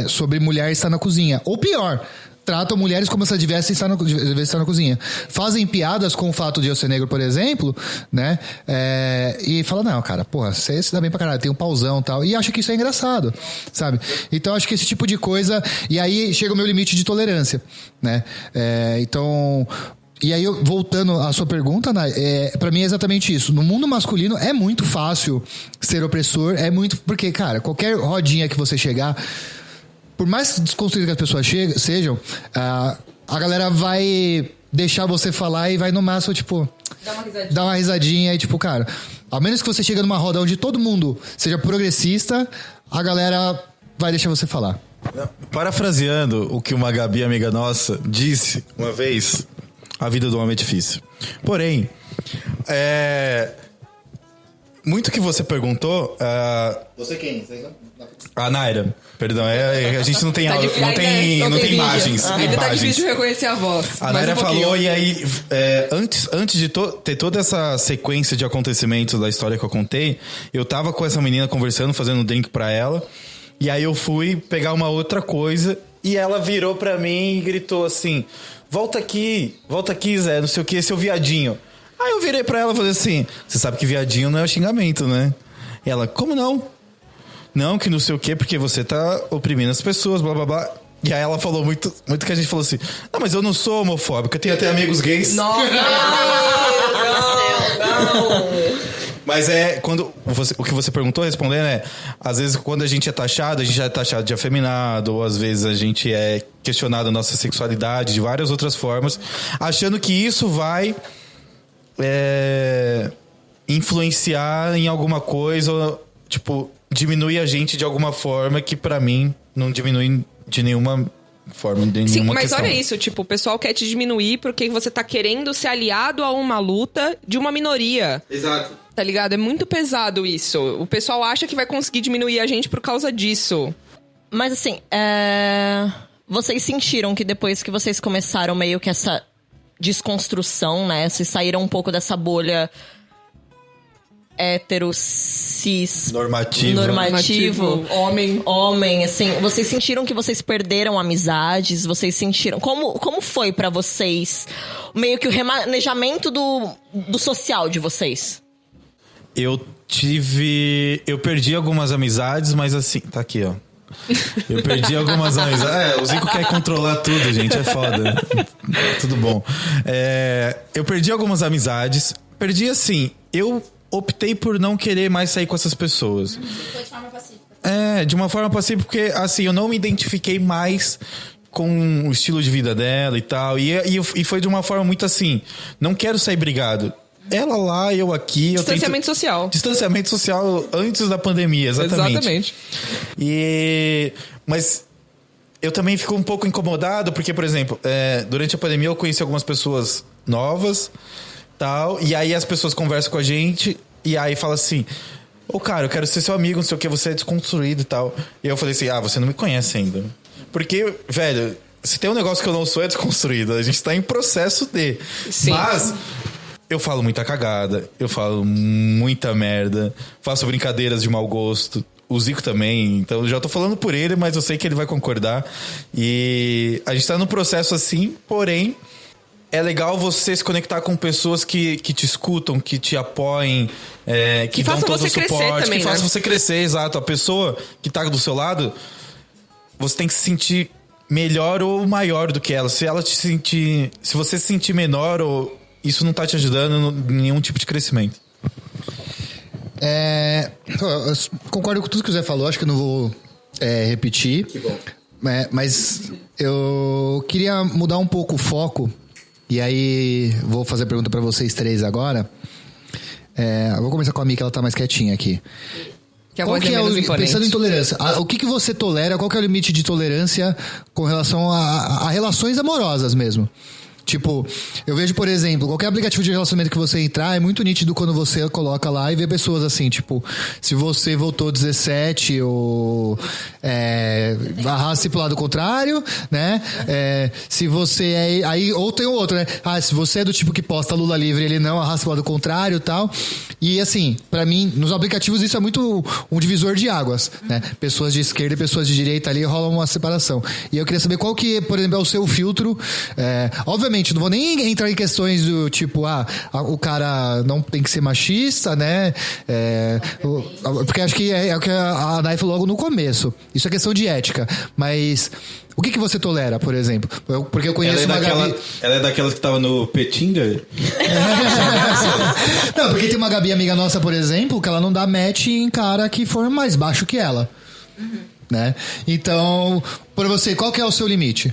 sobre mulher estar na cozinha, ou pior, tratam mulheres como se devessem estar na cozinha. Fazem piadas com o fato de eu ser negro, por exemplo, né? E falam, não, cara, porra, você se dá bem pra caralho, tem um pauzão e tal. E acha que isso é engraçado, sabe? Então, acho que esse tipo de coisa... E aí, chega o meu limite de tolerância, né? Então... E aí, voltando à sua pergunta, Nay, pra mim é exatamente isso. No mundo masculino é muito fácil ser opressor, porque, cara, qualquer rodinha que você chegar... Por mais desconstruídas que as pessoas sejam, a galera vai deixar você falar e vai no máximo, tipo... Dar uma risadinha e, tipo, cara... A menos que você chegue numa roda onde todo mundo seja progressista, a galera vai deixar você falar. Parafraseando o que uma Gabi, amiga nossa, disse uma vez, a vida do homem é difícil. Porém, muito que você perguntou... Você quem? A Naira, perdão, a gente não tem imagens. Ainda tá difícil de reconhecer a voz. A Naira falou, e aí, antes de ter toda essa sequência de acontecimentos da história que eu contei, eu tava com essa menina conversando, fazendo um drink pra ela, e aí eu fui pegar uma outra coisa, e ela virou pra mim e gritou assim, volta aqui, Zé, não sei o que, seu viadinho. Aí eu virei pra ela e falei assim, você sabe que viadinho não é xingamento, né? E ela, como não? Não, que não sei o quê, porque você tá oprimindo as pessoas, blá, blá, blá. E aí ela falou muito que a gente falou assim, não, mas eu não sou homofóbica, eu tenho até amigos gays. Não. Mas o que você perguntou, respondendo, às vezes quando a gente é taxado de afeminado, ou às vezes a gente é questionado a nossa sexualidade de várias outras formas, achando que isso vai influenciar em alguma coisa, tipo... diminui a gente de alguma forma que pra mim não diminui de nenhuma forma, de Sim, nenhuma mas questão. olha isso, tipo, o pessoal quer te diminuir porque você tá querendo ser aliado a uma luta de uma minoria. Exato. Tá ligado? É muito pesado isso. O pessoal acha que vai conseguir diminuir a gente por causa disso. Mas assim, vocês sentiram que depois que vocês começaram meio que essa desconstrução, né? Vocês saíram um pouco dessa bolha... hétero, cis... Normativo. Homem, assim. Vocês sentiram que vocês perderam amizades? Vocês sentiram... Como foi pra vocês meio que o remanejamento do social de vocês? Eu perdi algumas amizades, mas assim... Tá aqui, ó. Eu perdi algumas amizades. O Zico quer controlar tudo, gente. É foda. Tudo bom. Eu perdi algumas amizades. Perdi, assim... Eu optei por não querer mais sair com essas pessoas. Foi de forma pacífica. De uma forma pacífica, porque, assim, eu não me identifiquei mais com o estilo de vida dela e tal. E foi de uma forma muito assim, não quero sair brigado. Ela lá, eu aqui. Distanciamento social. Distanciamento social antes da pandemia, exatamente. Mas eu também fico um pouco incomodado, porque, por exemplo, durante a pandemia eu conheci algumas pessoas novas, tal, e aí as pessoas conversam com a gente, e aí fala assim... cara, eu quero ser seu amigo, não sei o que, você é desconstruído e tal. E eu falei assim, você não me conhece ainda. Porque, velho, se tem um negócio que eu não sou, é desconstruído. A gente tá em processo de... Sim. Mas... eu falo muita cagada, eu falo muita merda, faço brincadeiras de mau gosto, o Zico também, então eu já tô falando por ele, mas eu sei que ele vai concordar. E a gente tá num processo assim, porém, é legal você se conectar com pessoas que te escutam, que te apoiem, que dão todo o suporte, também, que façam você crescer, exato. A pessoa que tá do seu lado, você tem que se sentir melhor ou maior do que ela. Se você se sentir menor ou... isso não tá te ajudando em nenhum tipo de crescimento. Eu concordo com tudo que o Zé falou, acho que eu não vou repetir. Que bom. Mas eu queria mudar um pouco o foco, e aí vou fazer a pergunta pra vocês três agora. Eu vou começar com a Mi, que ela tá mais quietinha aqui. Qual que é pensando em tolerância, o que você tolera, qual que é o limite de tolerância com relação a relações amorosas mesmo? Tipo, eu vejo, por exemplo, qualquer aplicativo de relacionamento que você entrar, é muito nítido quando você coloca lá e vê pessoas assim, tipo, se você votou 17 ou arraste pro lado contrário, né? Se você é... Aí, ou tem o outro, né? Se você é do tipo que posta Lula livre, ele não arrasta pro lado contrário e tal. E assim, pra mim, nos aplicativos isso é muito um divisor de águas, né? Pessoas de esquerda e pessoas de direita ali rola uma separação. E eu queria saber qual que, por exemplo, é o seu filtro. Obviamente, não vou nem entrar em questões do tipo, o cara não tem que ser machista, né? Porque acho que é o que a Nay falou logo no começo. Isso é questão de ética. Mas o que você tolera, por exemplo? Porque eu conheço uma Gabi... Ela é daquelas que tava no Petinder? Não, porque tem uma Gabi amiga nossa, por exemplo, que ela não dá match em cara que for mais baixo que ela. Né? Então, por você, qual que é o seu limite?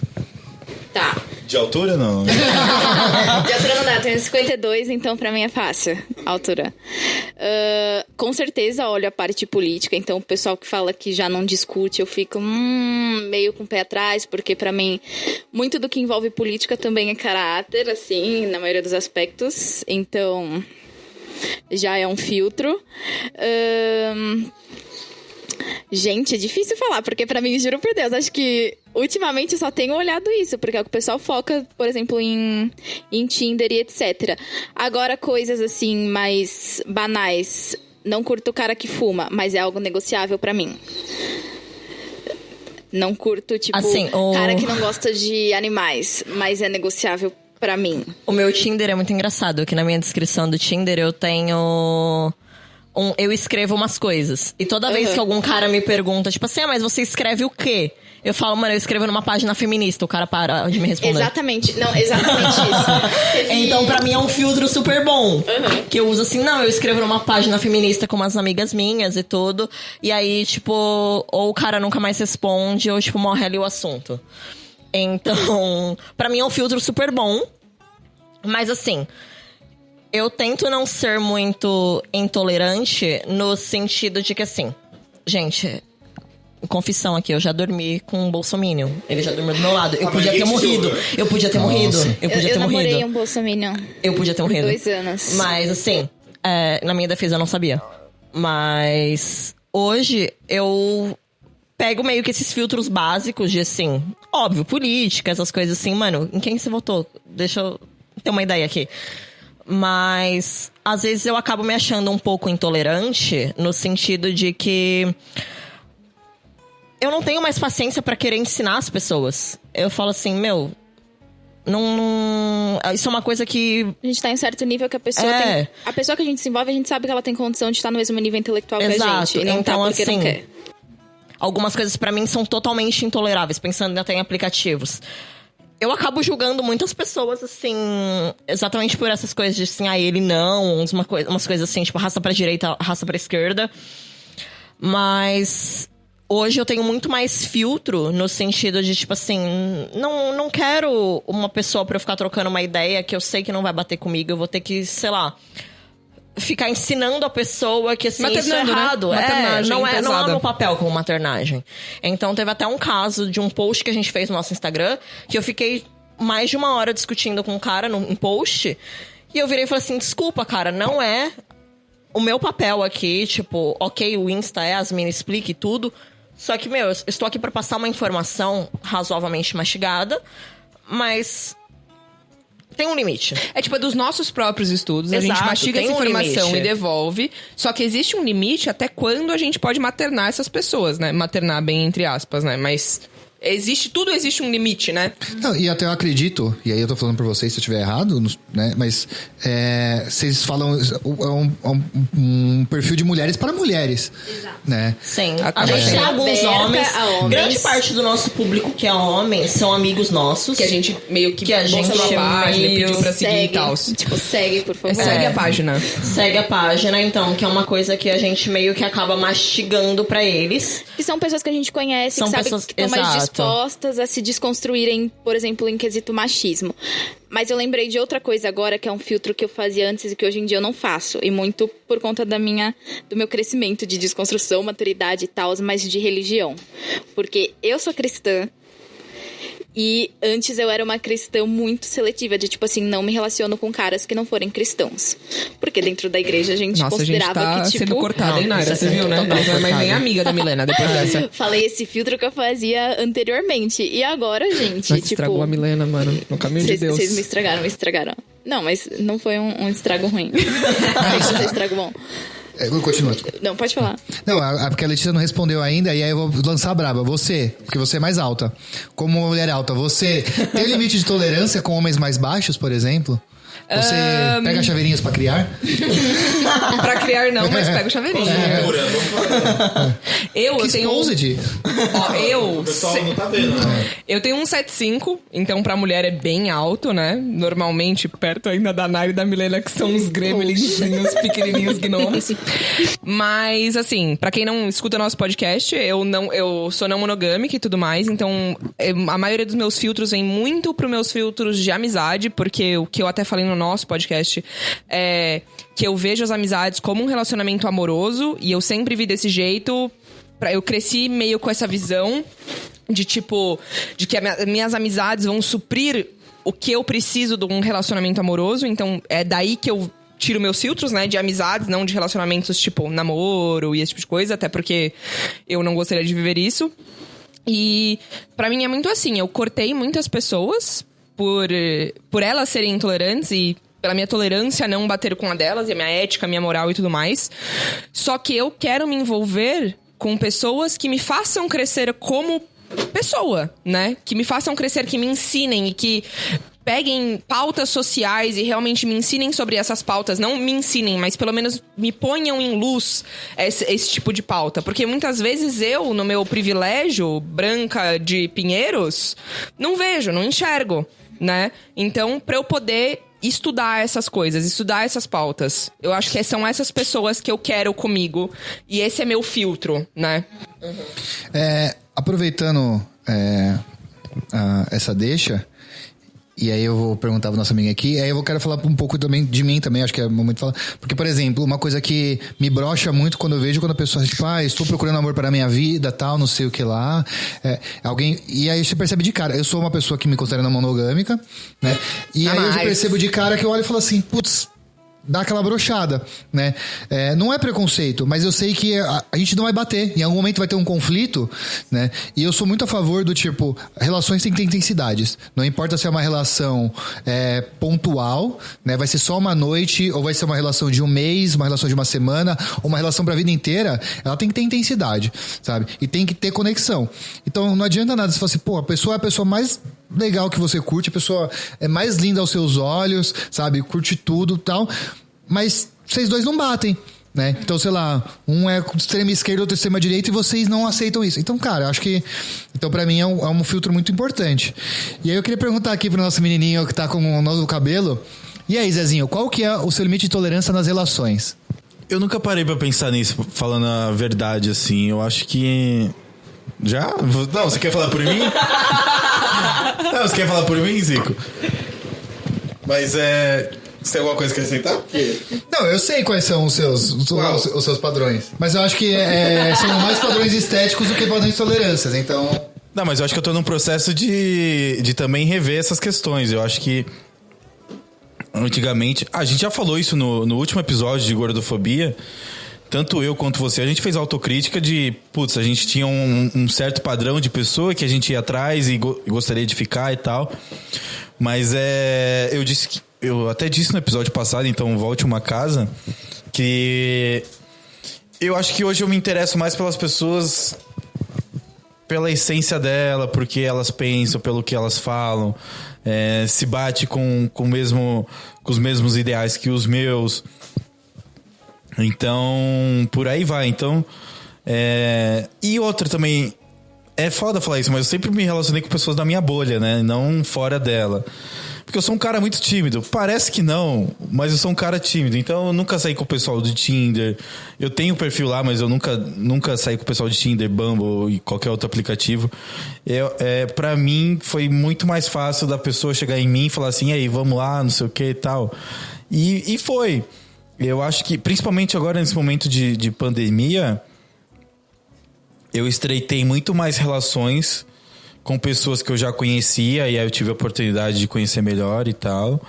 Tá. De altura, não? De altura não dá, eu tenho 52, então pra mim é fácil a altura. Com certeza olho a parte política, então o pessoal que fala que já não discute, eu fico meio com o pé atrás, porque pra mim muito do que envolve política também é caráter, assim, na maioria dos aspectos, então já é um filtro. Gente, é difícil falar, porque pra mim, juro por Deus, acho que ultimamente eu só tenho olhado isso, porque é o que o pessoal foca, por exemplo, em Tinder e etc. Agora, coisas assim, mais banais. Não curto o cara que fuma, mas é algo negociável pra mim. Não curto, tipo, assim, cara que não gosta de animais, mas é negociável pra mim. O meu Tinder é muito engraçado, que na minha descrição do Tinder eu tenho... eu escrevo umas coisas. E toda vez que algum cara me pergunta, tipo assim, mas você escreve o quê? Eu falo, mano, eu escrevo numa página feminista. O cara para de me responder. Exatamente. Não, exatamente isso. Então, pra mim, é um filtro super bom. Que eu uso assim, não, eu escrevo numa página feminista com umas amigas minhas e tudo. E aí, tipo, ou o cara nunca mais responde, ou, tipo, morre ali o assunto. Então, pra mim é um filtro super bom. Mas, assim... eu tento não ser muito intolerante no sentido de que, assim... gente, confissão aqui, eu já dormi com um bolsominion. Ele já dormiu do meu lado. Eu podia ter morrido. Eu podia ter morrido. Eu namorei um bolsominion. Eu podia ter morrido. 2 anos. Mas, assim, na minha defesa eu não sabia. Mas hoje eu pego meio que esses filtros básicos de, assim... óbvio, política, essas coisas assim. Mano, em quem você votou? Deixa eu ter uma ideia aqui. Mas, às vezes, eu acabo me achando um pouco intolerante no sentido de que eu não tenho mais paciência pra querer ensinar as pessoas. Eu falo assim, meu, não... isso é uma coisa que... a gente tá em um certo nível que a pessoa tem... a pessoa que a gente se envolve, a gente sabe que ela tem condição de estar no mesmo nível intelectual que a gente. E não então, tá porque assim, não quer. Algumas coisas pra mim são totalmente intoleráveis, pensando até em aplicativos. Eu acabo julgando muitas pessoas, assim, exatamente por essas coisas de, assim, ele não, umas coisas assim, tipo, raça pra direita, raça pra esquerda. Mas hoje eu tenho muito mais filtro no sentido de, tipo assim, não quero uma pessoa pra eu ficar trocando uma ideia que eu sei que não vai bater comigo, eu vou ter que, sei lá... ficar ensinando a pessoa que, assim, isso é errado. Né? Não é meu papel como maternagem. Então, teve até um caso de um post que a gente fez no nosso Instagram, que eu fiquei mais de 1 hora discutindo com um cara num post, e eu virei e falei assim, desculpa, cara, não é o meu papel aqui, tipo, ok, o Insta as meninas explique tudo, só que, meu, eu estou aqui pra passar uma informação razoavelmente mastigada, mas... tem um limite. É tipo, é dos nossos próprios estudos. Exato, a gente mastiga essa informação limite. e devolve. Só que existe um limite até quando a gente pode maternar essas pessoas, né? Maternar bem entre aspas, né? Mas tudo existe um limite, né? Não, e até eu acredito, e aí eu tô falando pra vocês se eu estiver errado, né? Mas vocês falam um perfil de mulheres para mulheres. Exato. Né? Sim. A gente tem alguns homens. Grande parte do nosso público que é homem são amigos nossos. Que a gente meio que a gente pediu pra seguir e tal. Tipo, segue, por favor. Segue a página. Segue a página, então, que é uma coisa que a gente meio que acaba mastigando pra eles. E são pessoas que a gente conhece, são que sabe pessoas, que estão mais dispostas a se desconstruírem, por exemplo, em quesito machismo. Mas eu lembrei de outra coisa agora, que é um filtro que eu fazia antes e que hoje em dia eu não faço. E muito por conta do meu crescimento de desconstrução, maturidade e tal, mas de religião. Porque eu sou cristã E antes eu era uma cristã muito seletiva, de tipo assim, não me relaciono com caras que não forem cristãos. Porque dentro da igreja a gente Nossa, considerava a gente tá que, tipo... sendo cortada, hein, Naira? Você viu, né? total Não é mais nem amiga da Milena depois dessa. Falei esse filtro que eu fazia anteriormente. E agora, gente, Mas tipo... estragou a Milena, mano, no caminho de Deus. Vocês me estragaram. Não, mas não foi um estrago ruim. Você estrago bom. Continua. Não, pode falar. Não, porque a Letícia não respondeu ainda, e aí eu vou lançar a braba. Você, porque você é mais alta. Como uma mulher alta, você tem limite de tolerância com homens mais baixos, por exemplo? Você pega chaveirinhos pra criar? Pra criar não, mas pega o chaveirinho. Eu tenho... Exposed. O pessoal não tá vendo, né? Eu tenho 1,75, então pra mulher é bem alto, né? Normalmente perto ainda da Naira e da Milena, que são uns gremlinzinhos, pequenininhos gnomos. Mas, assim, pra quem não escuta nosso podcast, eu sou não monogâmica e tudo mais, então a maioria dos meus filtros vem muito pros meus filtros de amizade, porque o que eu até falei no nosso podcast é que eu vejo as amizades como um relacionamento amoroso, e eu sempre vi desse jeito. Eu cresci meio com essa visão de tipo, de que minhas amizades vão suprir o que eu preciso de um relacionamento amoroso. Então é daí que eu tiro meus filtros, né, de amizades, não de relacionamentos tipo namoro e esse tipo de coisa, até porque eu não gostaria de viver isso. E pra mim é muito assim, eu cortei muitas pessoas por elas serem intolerantes e pela minha tolerância não bater com a delas, e a minha ética, a minha moral e tudo mais. Só que eu quero me envolver com pessoas que me façam crescer como pessoa, né? Que me façam crescer, que me ensinem e que peguem pautas sociais e realmente me ensinem sobre essas pautas. Não me ensinem, mas pelo menos me ponham em luz esse tipo de pauta. Porque muitas vezes eu, no meu privilégio, branca de Pinheiros, não vejo, não enxergo, né? Então, pra eu poder estudar essas coisas, estudar essas pautas, eu acho que são essas pessoas que eu quero comigo. E esse é meu filtro, né? Aproveitando essa deixa, e aí eu vou perguntar pra nossa amiga aqui, aí eu quero falar um pouco também de mim também, acho que é o momento de falar. Porque, por exemplo, uma coisa que me brocha muito quando eu vejo, quando a pessoa tipo, estou procurando amor para a minha vida, tal, não sei o que lá. E aí você percebe de cara, eu sou uma pessoa que me considera monogâmica, né? E aí eu já percebo de cara que eu olho e falo assim, putz, dá aquela brochada, né? Não é preconceito, mas eu sei que a gente não vai bater. Em algum momento vai ter um conflito, né? E eu sou muito a favor do tipo, relações têm que ter intensidades. Não importa se é uma relação pontual, né? Vai ser só uma noite, ou vai ser uma relação de um mês, uma relação de uma semana, ou uma relação pra vida inteira. Ela tem que ter intensidade, sabe? E tem que ter conexão. Então não adianta nada você falar assim, pô, a pessoa é a pessoa mais legal que você curte, a pessoa é mais linda aos seus olhos, sabe? Curte tudo e tal, mas vocês dois não batem, né? Então, sei lá, um é extrema esquerda, outro extrema direita, e vocês não aceitam isso. Então, cara, eu acho que... Então, pra mim, é um filtro muito importante. E aí, eu queria perguntar aqui pro nosso menininho que tá com o novo cabelo. E aí, Zezinho, qual que é o seu limite de tolerância nas relações? Eu nunca parei pra pensar nisso, falando a verdade, assim. Eu acho que... Já? Não, você quer falar por mim? Não, você quer falar por mim, Zico? Mas você tem alguma coisa que aceitar? Não, eu sei quais são os seus padrões. Mas eu acho que são mais padrões estéticos do que padrões de tolerâncias, então... Não, mas eu acho que eu tô num processo de também rever essas questões. Eu acho que antigamente... a gente já falou isso no último episódio de Gordofobia. Tanto eu quanto você, a gente fez autocrítica de... Putz, a gente tinha um certo padrão de pessoa que a gente ia atrás e gostaria de ficar e tal. Mas eu até disse no episódio passado, então volte uma casa, que eu acho que hoje eu me interesso mais pelas pessoas, pela essência dela, porque elas pensam, pelo que elas falam, se bate com os mesmos ideais que os meus. Então, por aí vai. Então, e outra também, é foda falar isso, mas eu sempre me relacionei com pessoas da minha bolha, né? Não fora dela. Porque eu sou um cara muito tímido. Parece que não, mas eu sou um cara tímido. Então, eu nunca saí com o pessoal do Tinder. Eu tenho um perfil lá, mas eu nunca saí com o pessoal de Tinder, Bumble e qualquer outro aplicativo. Pra mim, foi muito mais fácil da pessoa chegar em mim e falar assim, aí, vamos lá, não sei o que e tal. E foi... Eu acho que, principalmente agora nesse momento de pandemia, eu estreitei muito mais relações com pessoas que eu já conhecia, e aí eu tive a oportunidade de conhecer melhor e tal.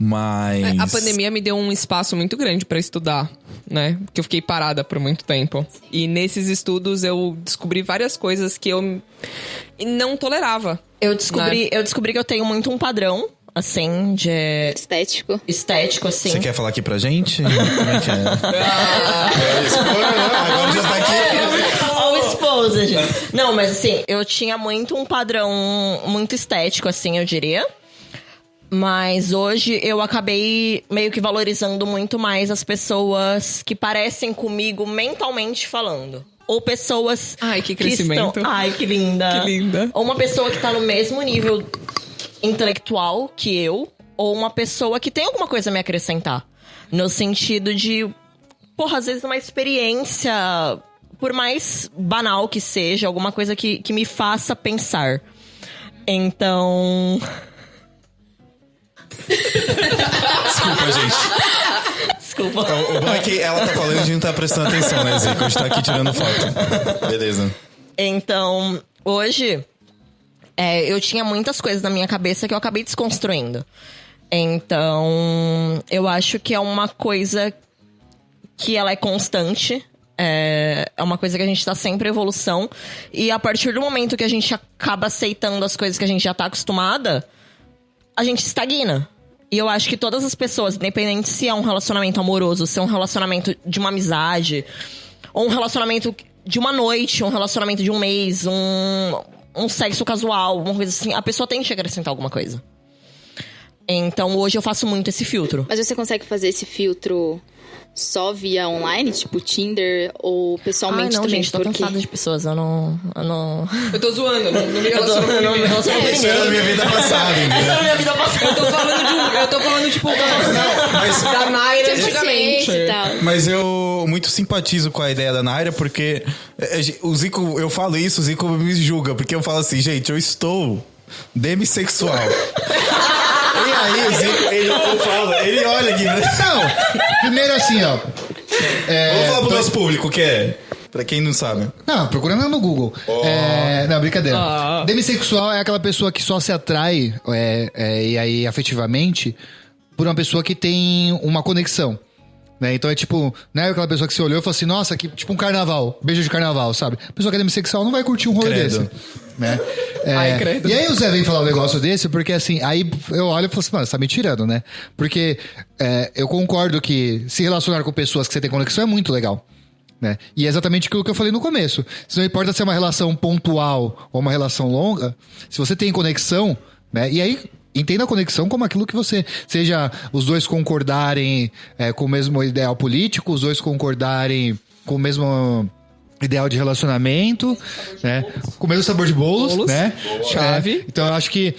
Mas... A pandemia me deu um espaço muito grande pra estudar, né? Porque eu fiquei parada por muito tempo. E nesses estudos eu descobri várias coisas que eu não tolerava. Eu descobri que eu tenho muito um padrão, assim, de... Estético, assim. Você quer falar aqui pra gente? Como é que é? Agora já tá aqui. Olha o exposed. Não, mas assim, eu tinha muito um padrão muito estético, assim, eu diria. Mas hoje eu acabei meio que valorizando muito mais as pessoas que parecem comigo mentalmente falando. Ou pessoas... Ai, que crescimento. Ai, que linda. Que linda. Ou uma pessoa que tá no mesmo nível intelectual que eu. Ou uma pessoa que tem alguma coisa a me acrescentar. No sentido de... Porra, às vezes uma experiência... Por mais banal que seja, alguma coisa que me faça pensar. Então... Desculpa, gente. Desculpa. O bom é que ela tá falando e a gente não tá prestando atenção, né, Zico? A gente tá aqui tirando foto. Beleza. Então, hoje, eu tinha muitas coisas na minha cabeça que eu acabei desconstruindo. Então, eu acho que é uma coisa que ela é constante. É uma coisa que a gente tá sempre em evolução. E a partir do momento que a gente acaba aceitando as coisas que a gente já tá acostumada, a gente estagna. E eu acho que todas as pessoas, independente se é um relacionamento amoroso, se é um relacionamento de uma amizade, ou um relacionamento de uma noite, um relacionamento de um mês, um sexo casual, uma coisa assim, a pessoa tem que acrescentar alguma coisa. Então hoje eu faço muito esse filtro. Mas você consegue fazer esse filtro só via online, tipo Tinder, ou pessoalmente não, também? Gente, tô cansada de pessoas, eu não... Eu tô zoando, não me relaciono com ninguém. Isso era da minha vida passada, Essa é a minha vida passada. Eu tô falando, tipo, da Naira antigamente. E tal. Mas eu muito simpatizo com a ideia da Naira, porque o Zico, eu falo isso, o Zico me julga, porque eu falo assim, gente, eu estou demissexual. E aí o Zico, ele olha aqui, né? Não, primeiro assim, ó. Vamos falar pro nosso público o que é. Pra quem não sabe. Não, procurando no Google. Não, brincadeira. Demissexual é aquela pessoa que só se atrai, e aí afetivamente, por uma pessoa que tem uma conexão. Né? Então é tipo, né, aquela pessoa que você olhou e falou assim, nossa, que tipo um carnaval, beijo de carnaval, sabe? A pessoa que é demissexual não vai curtir um rolê Credo. desse. Né? Ai, credo. E aí o Zé vem falar um negócio desse, porque assim, aí eu olho e falo assim, mano, você tá me tirando, né? Porque eu concordo que se relacionar com pessoas que você tem conexão é muito legal. Né? E é exatamente aquilo que eu falei no começo. Se não importa se é uma relação pontual ou uma relação longa, se você tem conexão, né? E aí entenda a conexão como aquilo que você... Seja os dois concordarem com o mesmo ideal político, os dois concordarem com o mesmo ideal de relacionamento, né? Com o mesmo sabor de bolos. Né? Chave. Então eu acho que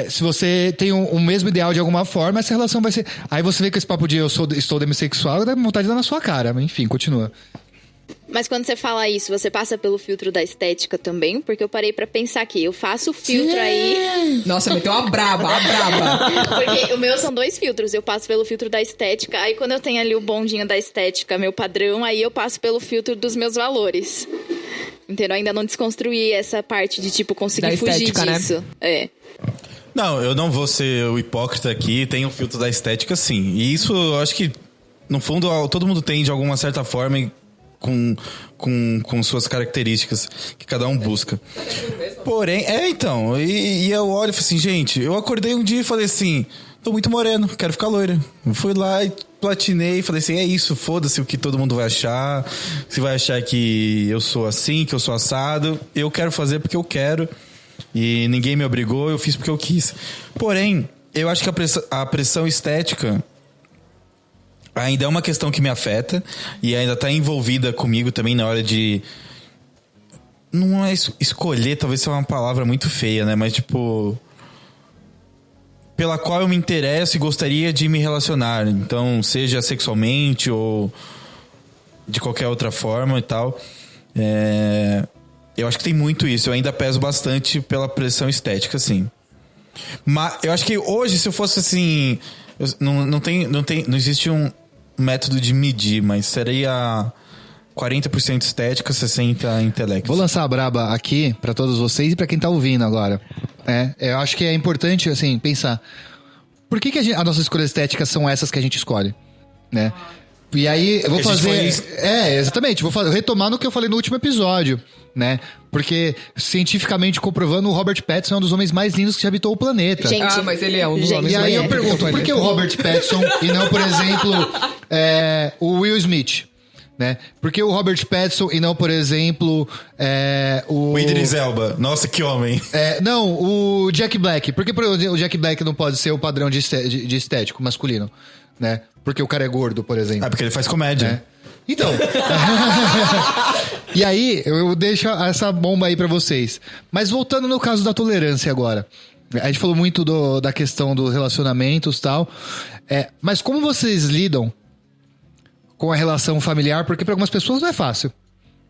se você tem o mesmo ideal de alguma forma, essa relação vai ser... Aí você vê com esse papo de estou demissexual, dá vontade de dar na sua cara. Mas enfim, continua. Mas quando você fala isso, você passa pelo filtro da estética também? Porque eu parei pra pensar aqui, eu faço o filtro aí... Nossa, meteu uma braba, a braba. Porque o meu são 2 filtros, eu passo pelo filtro da estética, aí quando eu tenho ali o bondinho da estética, meu padrão, aí eu passo pelo filtro dos meus valores. Entendeu? Ainda não desconstruí essa parte de, tipo, conseguir Da fugir estética, né? disso. Não, eu não vou ser o hipócrita aqui, tem o filtro da estética sim. E isso eu acho que, no fundo, todo mundo tem de alguma certa forma... Com suas características que cada um busca. Porém, então, e eu olho e falo assim, gente, eu acordei um dia e falei assim, tô muito moreno, quero ficar loira. Eu fui lá e platinei, falei assim, é isso, foda-se o que todo mundo vai achar, se vai achar que eu sou assim, que eu sou assado, eu quero fazer porque eu quero e ninguém me obrigou, eu fiz porque eu quis. Porém, eu acho que a pressão estética ainda é uma questão que me afeta e ainda tá envolvida comigo também na hora de... Não é escolher, talvez seja uma palavra muito feia, né? Mas, tipo... Pela qual eu me interesso e gostaria de me relacionar. Então, seja sexualmente ou de qualquer outra forma e tal. Eu acho que tem muito isso. Eu ainda peso bastante pela pressão estética, sim. Mas eu acho que hoje, se eu fosse assim... Não existe um método de medir, mas seria 40% estética, 60% intelecto. Vou lançar a braba aqui pra todos vocês e pra quem tá ouvindo agora. Eu acho que é importante, assim, pensar... Por que as nossas escolhas estéticas são essas que a gente escolhe, né? E aí, eu vou fazer... exatamente. Vou retomar no que eu falei no último episódio, né? Porque, cientificamente comprovando, o Robert Pattinson é um dos homens mais lindos que já habitou o planeta. Gente, mas ele é um dos homens E aí eu mais pergunto, por que o Robert Pattinson e não, por exemplo, o Will Smith? Né? Por que o Robert Pattinson e não, por exemplo, O Idris Elba. Nossa, que homem. não, o Jack Black. Por que o Jack Black não pode ser o padrão de estético masculino? Né? Porque o cara é gordo, por exemplo. Porque ele faz comédia. Então. E aí, eu deixo essa bomba aí pra vocês. Mas voltando no caso da tolerância agora. A gente falou muito da questão dos relacionamentos e tal. Mas como vocês lidam com a relação familiar? Porque pra algumas pessoas não é fácil,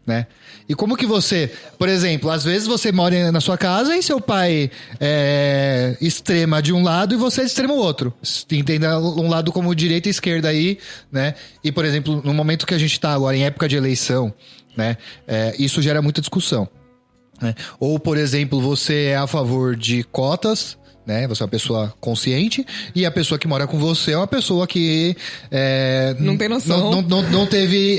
né? E como que você... Por exemplo, às vezes você mora na sua casa e seu pai é extrema de um lado e você é extremo outro. Entenda um lado como direita e esquerda aí, né? E, por exemplo, no momento que a gente tá agora, em época de eleição, né? Isso gera muita discussão, né? Ou, por exemplo, você é a favor de cotas... Né? Você é uma pessoa consciente e a pessoa que mora com você é uma pessoa que não tem noção. Não teve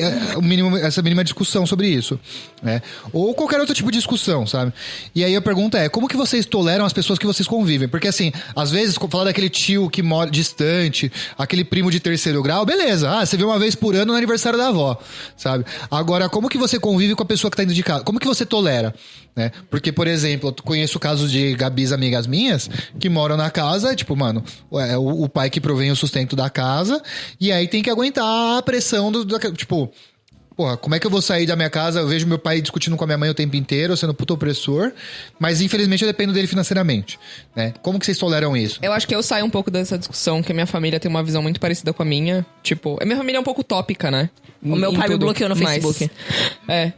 essa mínima discussão sobre isso, né? Ou qualquer outro tipo de discussão, sabe? E aí a pergunta é, como que vocês toleram as pessoas que vocês convivem? Porque assim, às vezes, falar daquele tio que mora distante, aquele primo de terceiro grau, beleza. Você vê uma vez por ano no aniversário da avó, sabe? Agora, como que você convive com a pessoa que tá indo de casa? Como que você tolera? Né? Porque, por exemplo, eu conheço casos de Gabis, amigas minhas, que moram na casa, tipo, mano, é o pai que provém o sustento da casa, e aí tem que aguentar a pressão tipo, porra, como é que eu vou sair da minha casa? Eu vejo meu pai discutindo com a minha mãe o tempo inteiro, sendo puto opressor, mas infelizmente eu dependo dele financeiramente, né? Como que vocês toleram isso? Eu acho que eu saio um pouco dessa discussão, que a minha família tem uma visão muito parecida com a minha. Tipo, a minha família é um pouco utópica, né? O meu pai me bloqueou no Facebook.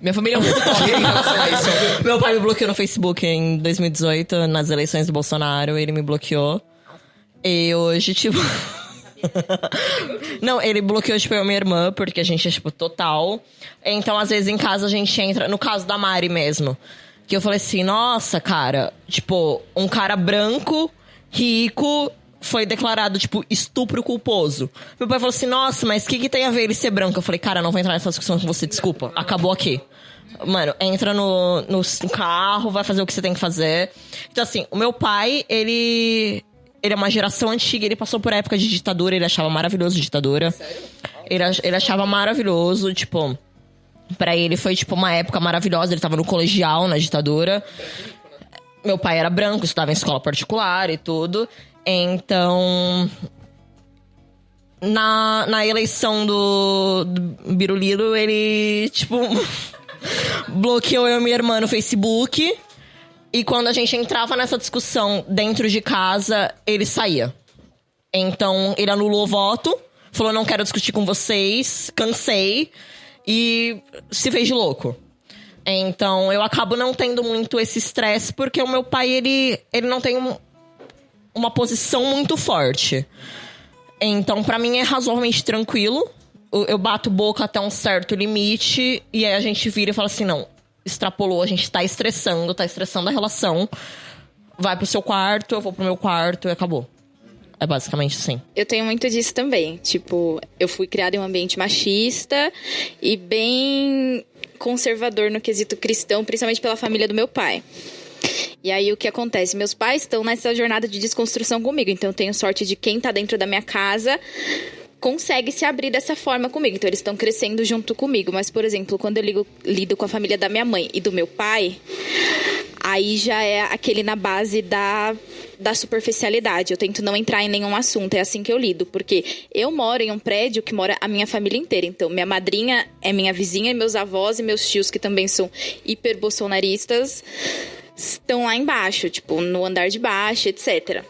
Minha família é um pouco utópica em relação a isso. Meu pai me bloqueou no Facebook em 2018, nas eleições do Bolsonaro. Ele me bloqueou. E hoje, tipo... Não, ele bloqueou, tipo, eu e minha irmã, porque a gente é, tipo, total. Então, às vezes, em casa, a gente entra... No caso da Mari mesmo. Que eu falei assim, nossa, cara... Tipo, um cara branco, rico... Foi declarado, tipo, estupro culposo. Meu pai falou assim, nossa, mas o que tem a ver ele ser branco? Eu falei, cara, não vou entrar nessa discussão com você, desculpa. Acabou aqui. Mano, entra no carro, vai fazer o que você tem que fazer. Então, assim, o meu pai, ele é uma geração antiga, ele passou por época de ditadura, ele achava maravilhoso ditadura. Sério? Ele achava maravilhoso, tipo... Pra ele foi, tipo, uma época maravilhosa, ele tava no colegial, na ditadura. Meu pai era branco, estudava em escola particular e tudo... Então, na eleição do Biruliro, ele, tipo, bloqueou eu e minha irmã no Facebook. E quando a gente entrava nessa discussão dentro de casa, ele saía. Então, ele anulou o voto, falou, não quero discutir com vocês, cansei, e se fez de louco. Então, eu acabo não tendo muito esse estresse, porque o meu pai, ele não tem uma posição muito forte. Então, pra mim, é razoavelmente tranquilo. Eu bato boca até um certo limite. E aí a gente vira e fala assim, não, extrapolou, a gente tá estressando a relação. Vai pro seu quarto, eu vou pro meu quarto e acabou. É basicamente assim. Eu tenho muito disso também. Tipo, eu fui criada em um ambiente machista e bem conservador no quesito cristão, principalmente pela família do meu pai. E aí, o que acontece? Meus pais estão nessa jornada de desconstrução comigo. Então, eu tenho sorte de quem tá dentro da minha casa consegue se abrir dessa forma comigo. Então, eles estão crescendo junto comigo. Mas, por exemplo, quando eu lido com a família da minha mãe e do meu pai, aí já é aquele na base da superficialidade. Eu tento não entrar em nenhum assunto. É assim que eu lido. Porque eu moro em um prédio que mora a minha família inteira. Então, minha madrinha é minha vizinha, e meus avós e meus tios, que também são hiper bolsonaristas, estão lá embaixo, tipo, no andar de baixo, etc.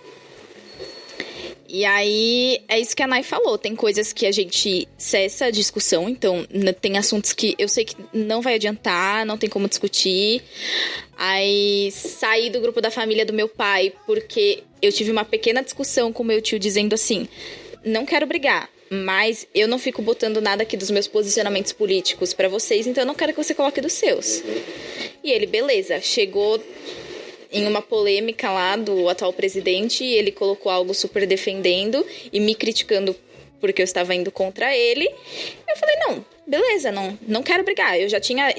E aí, é isso que a Nay falou. Tem coisas que a gente cessa a discussão. Então, tem assuntos que eu sei que não vai adiantar, não tem como discutir. Aí, saí do grupo da família do meu pai porque eu tive uma pequena discussão com meu tio dizendo assim, não quero brigar, mas eu não fico botando nada aqui dos meus posicionamentos políticos pra vocês, então eu não quero que você coloque dos seus. E ele, beleza, chegou em uma polêmica lá do atual presidente, e ele colocou algo super defendendo e me criticando porque eu estava indo contra ele. Eu falei, não, beleza, não quero brigar. Eu já tinha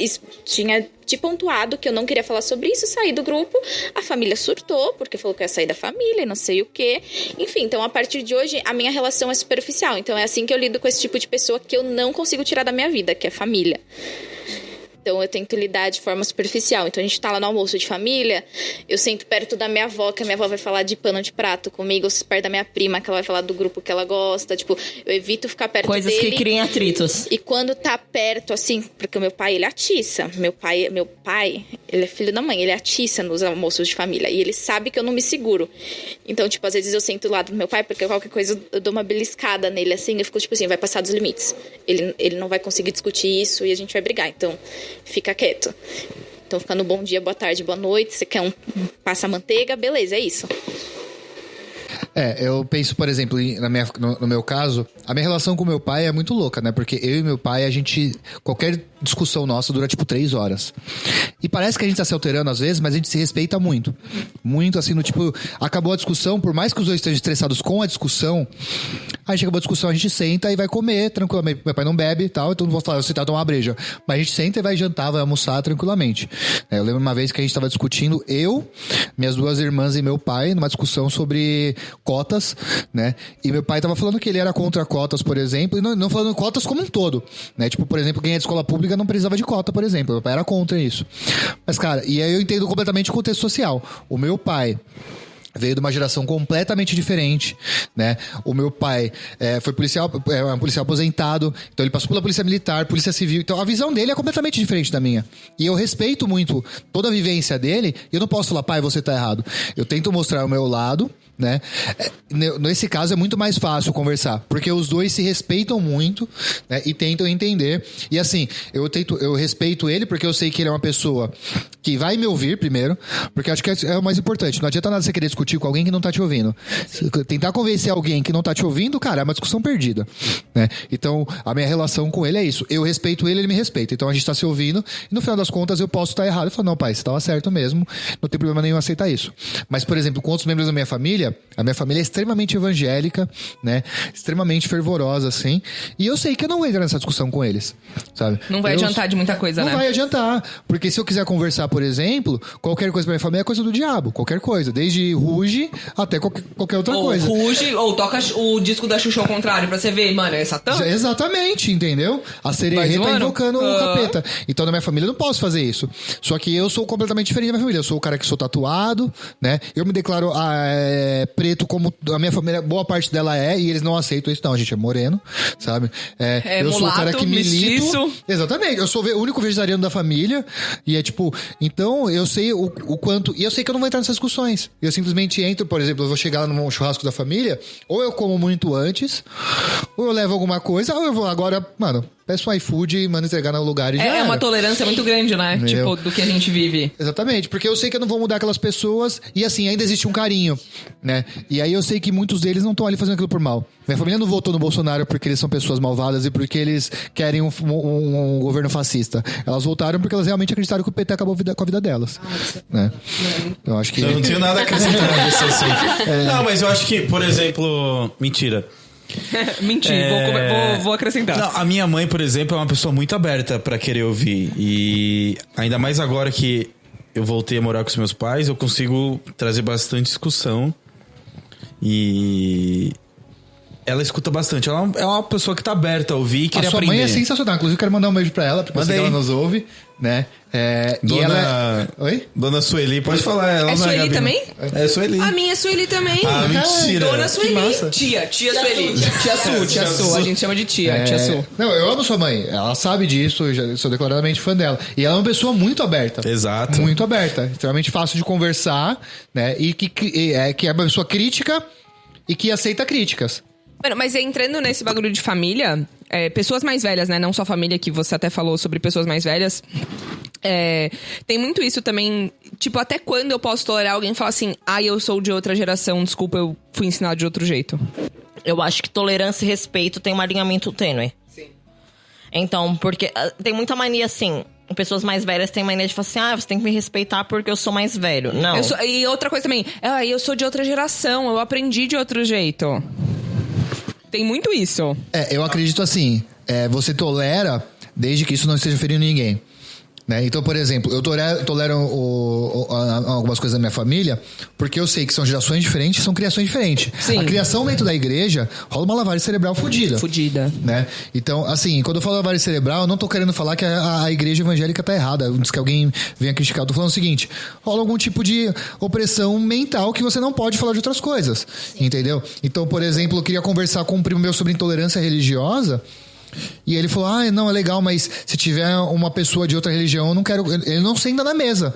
te pontuado que eu não queria falar sobre isso, saí do grupo, a família surtou, porque falou que eu ia sair da família e não sei o quê. Enfim, então a partir de hoje, a minha relação é superficial. Então é assim que eu lido com esse tipo de pessoa que eu não consigo tirar da minha vida, que é família. Então eu tento lidar de forma superficial. Então a gente tá lá no almoço de família, eu sento perto da minha avó, que a minha avó vai falar de pano de prato comigo, perto da minha prima, que ela vai falar do grupo que ela gosta. Tipo, eu evito ficar perto Coisas dele. que criem atritos. E quando tá perto, assim, porque o meu pai, ele atiça. Meu pai, ele é filho da mãe, ele atiça nos almoços de família. E ele sabe que eu não me seguro. Então, tipo, às vezes eu sento do lado do meu pai, porque qualquer coisa eu dou uma beliscada nele, assim, eu fico, tipo assim, vai passar dos limites. Ele não vai conseguir discutir isso e a gente vai brigar. Então, fica quieto. Então, fica no bom dia, boa tarde, boa noite. Você quer um passa-manteiga? Beleza, é isso. Eu penso, por exemplo, no meu caso, a minha relação com meu pai é muito louca, né? Porque eu e meu pai, qualquer discussão nossa dura, 3 horas. E parece que a gente tá se alterando às vezes, mas a gente se respeita muito. Muito, assim, acabou a discussão, por mais que os dois estejam estressados com a discussão, a gente acabou a discussão, a gente senta e vai comer tranquilamente. Meu pai não bebe e tal, então não vou falar, sentar tomar uma breja. Mas a gente senta e vai jantar, vai almoçar tranquilamente. Eu lembro uma vez que a gente tava discutindo, minhas 2 irmãs e meu pai, numa discussão sobre cotas, né? E meu pai tava falando que ele era contra cotas, por exemplo, e não falando cotas como um todo, né? Tipo, por exemplo, quem é de escola pública não precisava de cota, por exemplo. Meu pai era contra isso. Mas, cara, e aí eu entendo completamente o contexto social. O meu pai veio de uma geração completamente diferente, né? O meu pai foi um policial aposentado, então ele passou pela polícia militar, polícia civil, então a visão dele é completamente diferente da minha. E eu respeito muito toda a vivência dele, e eu não posso falar, pai, você tá errado. Eu tento mostrar o meu lado, né? Nesse caso é muito mais fácil conversar, porque os dois se respeitam muito, né? E tentam entender. E assim, eu respeito ele porque eu sei que ele é uma pessoa que vai me ouvir primeiro, porque acho que é o mais importante. Não adianta nada você querer discutir com alguém que não tá te ouvindo. Tentar convencer alguém que não tá te ouvindo, cara, é uma discussão perdida, né? Então, a minha relação com ele é isso. Eu respeito ele, ele me respeita. Então, a gente tá se ouvindo e no final das contas eu posso estar errado. Eu falo, não, pai, você tava certo mesmo. Não tem problema nenhum aceitar isso. Mas, por exemplo, com outros membros da minha família, a minha família é extremamente evangélica, né? Extremamente fervorosa, assim. E eu sei que eu não vou entrar nessa discussão com eles, sabe? Não vai adiantar de muita coisa, né? Não vai adiantar. Porque se eu quiser conversar, por exemplo, qualquer coisa pra minha família é coisa do diabo. Qualquer coisa. Desde ruge até qualquer outra coisa. Ruge, ou toca o disco da Xuxa ao contrário pra você ver, mano, é Satã? Exatamente, entendeu? A Sererê tá invocando o capeta. Então, na minha família eu não posso fazer isso. Só que eu sou completamente diferente da minha família. Eu sou o cara que sou tatuado, né? Eu me declaro preto como a minha família, boa parte dela e eles não aceitam isso. Não, a gente é moreno, sabe? Eu mulato, sou o cara que milito. mestiço. Exatamente. Eu sou o único vegetariano da família. E então eu sei o quanto. E eu sei que eu não vou entrar nessas discussões. Eu simplesmente entro, por exemplo, eu vou chegar num churrasco da família, ou eu como muito antes, ou eu levo alguma coisa, ou eu vou agora, mano, peço um iFood e mando entregar no lugar e já É era. uma tolerância muito grande, né? Tipo, do que a gente vive. Exatamente, porque eu sei que eu não vou mudar aquelas pessoas e assim, ainda existe um carinho, né? E aí eu sei que muitos deles não estão ali fazendo aquilo por mal. Minha família não votou no Bolsonaro porque eles são pessoas malvadas e porque eles querem um governo fascista. Elas votaram porque elas realmente acreditaram que o PT acabou com a vida delas, né? Eu acho que... Eu não tenho nada a acrescentar nesse assunto. Não, mas eu acho que, por exemplo... Mentira. Vou acrescentar. Não, a minha mãe, por exemplo, é uma pessoa muito aberta pra querer ouvir. E ainda mais agora que eu voltei a morar com os meus pais, eu consigo trazer bastante discussão. E ela escuta bastante. Ela é uma pessoa que tá aberta a ouvir e querer aprender. A sua mãe é sensacional. Inclusive, eu quero mandar um beijo pra ela, porque eu sei que ela nos ouve, né? Dona... E ela... Oi? Dona Sueli, pode falar. Ela É Sueli também? É Sueli. A minha é Sueli também. Ah, mentira. Dona Sueli. Tia Sueli. Tia Su. A gente chama de tia Su. Não, eu amo sua mãe. Ela sabe disso, eu já sou declaradamente fã dela. E ela é uma pessoa muito aberta. Exato. Muito aberta. Extremamente fácil de conversar, né? E que é uma pessoa crítica e que aceita críticas. Mano, mas entrando nesse bagulho de família, pessoas mais velhas, né? Não só família, que você até falou sobre pessoas mais velhas. Tem muito isso também. Tipo, até quando eu posso tolerar alguém falar assim, eu sou de outra geração, desculpa, eu fui ensinado de outro jeito. eu acho que tolerância e respeito tem um alinhamento tênue. Sim. Então, porque tem muita mania assim. Pessoas mais velhas têm mania de falar assim, você tem que me respeitar porque eu sou mais velho. Não. E outra coisa também, eu sou de outra geração, eu aprendi de outro jeito. Tem muito isso. Eu acredito assim, você tolera desde que isso não esteja ferindo ninguém. Né? Então, por exemplo, eu tolero algumas coisas da minha família porque eu sei que são gerações diferentes, são criações diferentes. Sim. A criação dentro da igreja rola uma lavagem cerebral fodida. Né? Então, assim, quando eu falo lavagem cerebral, eu não tô querendo falar que a igreja evangélica tá errada. Antes que alguém venha criticar, eu tô falando o seguinte: rola algum tipo de opressão mental que você não pode falar de outras coisas. Entendeu? Então, por exemplo, eu queria conversar com um primo meu sobre intolerância religiosa. E ele falou, não, é legal, mas se tiver uma pessoa de outra religião, eu não quero... Ele não senta na mesa.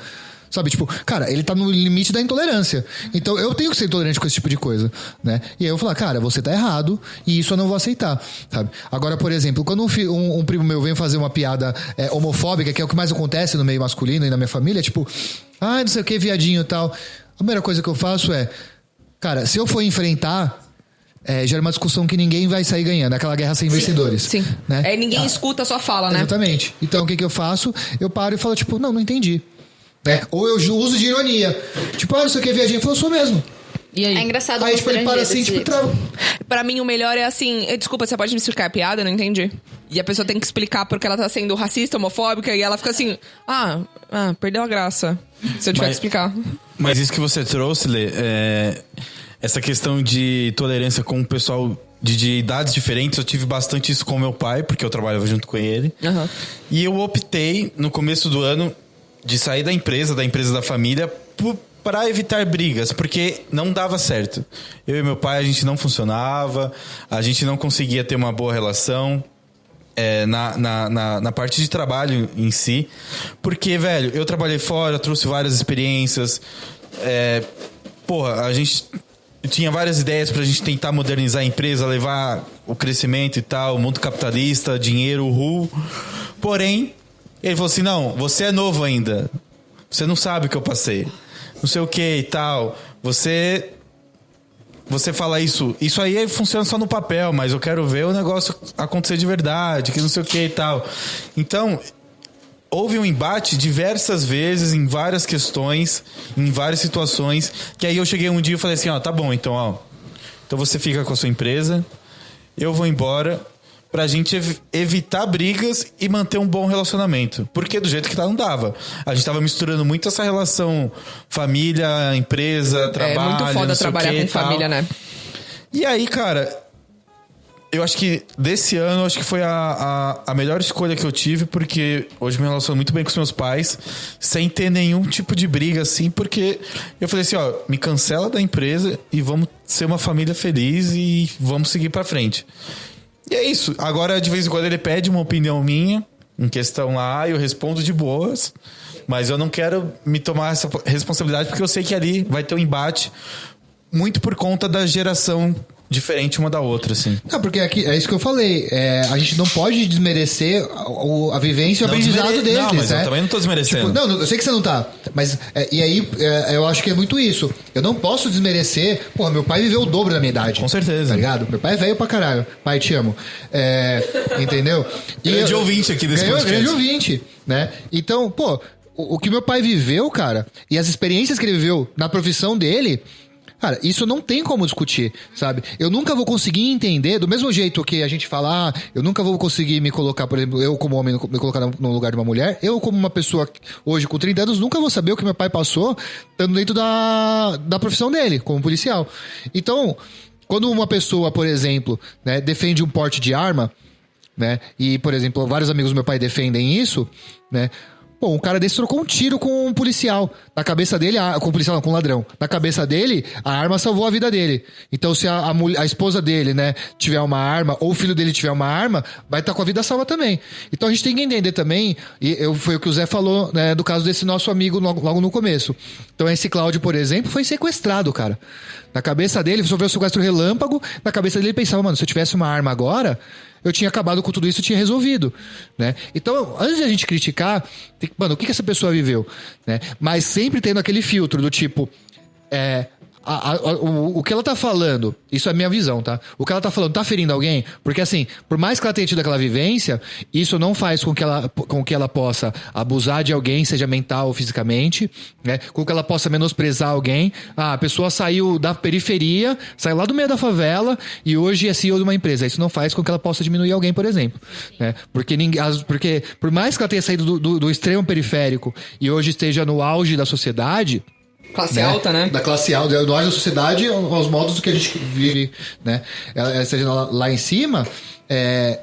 Sabe, tipo, cara, ele tá no limite da intolerância. Então, eu tenho que ser intolerante com esse tipo de coisa, né? E aí eu falo, cara, você tá errado e isso eu não vou aceitar, sabe? Agora, por exemplo, quando um primo meu vem fazer uma piada homofóbica, que é o que mais acontece no meio masculino e na minha família, tipo, não sei o que, viadinho e tal. A primeira coisa que eu faço cara, se eu for enfrentar... gera uma discussão que ninguém vai sair ganhando. Aquela guerra sem vencedores. Sim. Né? Ninguém escuta a sua fala, né? Exatamente. Então, o que eu faço? Eu paro e falo, tipo, não entendi. Né? Ou eu uso de ironia. Tipo, não sei o que, viadinho. Falou, sou mesmo. E aí? É engraçado. Aí, tipo, ele para assim, tipo, trava. Pra mim, o melhor é assim... Desculpa, você pode me explicar a piada? Eu não entendi. E a pessoa tem que explicar porque ela tá sendo racista, homofóbica, e ela fica assim... perdeu a graça. Se eu tiver que explicar. Mas isso que você trouxe, Lê, essa questão de tolerância com o pessoal de idades diferentes, eu tive bastante isso com meu pai, porque eu trabalhava junto com ele. Uhum. E eu optei, no começo do ano, de sair da empresa da família, para evitar brigas, porque não dava certo. Eu e meu pai, a gente não funcionava, a gente não conseguia ter uma boa relação. Na parte de trabalho em si. Porque, velho, eu trabalhei fora, trouxe várias experiências. A gente tinha várias ideias pra gente tentar modernizar a empresa, levar o crescimento e tal, o mundo capitalista, dinheiro, Porém, ele falou assim, não, você é novo ainda. Você não sabe o que eu passei. Não sei o que e tal. Você fala isso aí funciona só no papel, mas eu quero ver o negócio acontecer de verdade, que não sei o que e tal. Então, houve um embate diversas vezes, em várias questões, em várias situações, que aí eu cheguei um dia e falei assim, tá bom, então você fica com a sua empresa, eu vou embora, pra gente evitar brigas e manter um bom relacionamento. Porque do jeito que não dava. A gente tava misturando muito essa relação família, empresa, trabalho. É muito foda trabalhar com família, né? E aí, cara, eu acho que desse ano, acho que foi a melhor escolha que eu tive, porque hoje me relaciono muito bem com os meus pais, sem ter nenhum tipo de briga, assim, porque eu falei assim, me cancela da empresa e vamos ser uma família feliz e vamos seguir pra frente. E é isso. Agora, de vez em quando, ele pede uma opinião minha em questão lá, eu respondo de boas, mas eu não quero me tomar essa responsabilidade, porque eu sei que ali vai ter um embate muito por conta da geração diferente uma da outra, assim. Não, porque aqui, é isso que eu falei. A gente não pode desmerecer a vivência e o aprendizado deles. Não, mas né? eu também não tô desmerecendo. Tipo, não, eu sei que você não tá. Mas, e aí, eu acho que é muito isso. Eu não posso desmerecer... Porra, meu pai viveu o dobro da minha idade. Com certeza. Tá ligado? Meu pai é velho pra caralho. Pai, te amo. Entendeu? Grande ouvinte aqui desse podcast. Grande ouvinte, né? Então, o que meu pai viveu, cara, e as experiências que ele viveu na profissão dele... Cara, isso não tem como discutir, sabe? Eu nunca vou conseguir entender, do mesmo jeito que a gente fala, eu nunca vou conseguir me colocar, por exemplo, eu como homem, me colocar no lugar de uma mulher, eu como uma pessoa hoje com 30 anos, nunca vou saber o que meu pai passou estando dentro da profissão dele, como policial. Então, quando uma pessoa, por exemplo, né, defende um porte de arma, né, e, por exemplo, vários amigos do meu pai defendem isso, né, bom, um cara desse trocou um tiro com um policial. Na cabeça dele, com um policial não, com um ladrão. Na cabeça dele, a arma salvou a vida dele. Então, se a esposa dele, né, tiver uma arma, ou o filho dele tiver uma arma, vai estar com a vida salva também. Então, a gente tem que entender também, foi o que o Zé falou, né, do caso desse nosso amigo logo no começo. Então, esse Cláudio, por exemplo, foi sequestrado, cara. Na cabeça dele, sofreu um sequestro relâmpago, na cabeça dele ele pensava, mano, se eu tivesse uma arma agora... eu tinha acabado com tudo isso e tinha resolvido, né? Então, antes de a gente criticar, mano, o que essa pessoa viveu, né? Mas sempre tendo aquele filtro do tipo, o que ela tá falando, isso é a minha visão, tá? O que ela tá falando tá ferindo alguém? Porque assim, por mais que ela tenha tido aquela vivência, isso não faz com que ela possa abusar de alguém, seja mental ou fisicamente, né? Com que ela possa menosprezar alguém. Ah, a pessoa saiu da periferia, saiu lá do meio da favela e hoje é CEO de uma empresa. Isso não faz com que ela possa diminuir alguém, por exemplo, né? Porque por mais que ela tenha saído do extremo periférico e hoje esteja no auge da sociedade... Classe alta, né? Da classe alta, do auge da sociedade aos modos do que a gente vive, né? Ela seja lá em cima,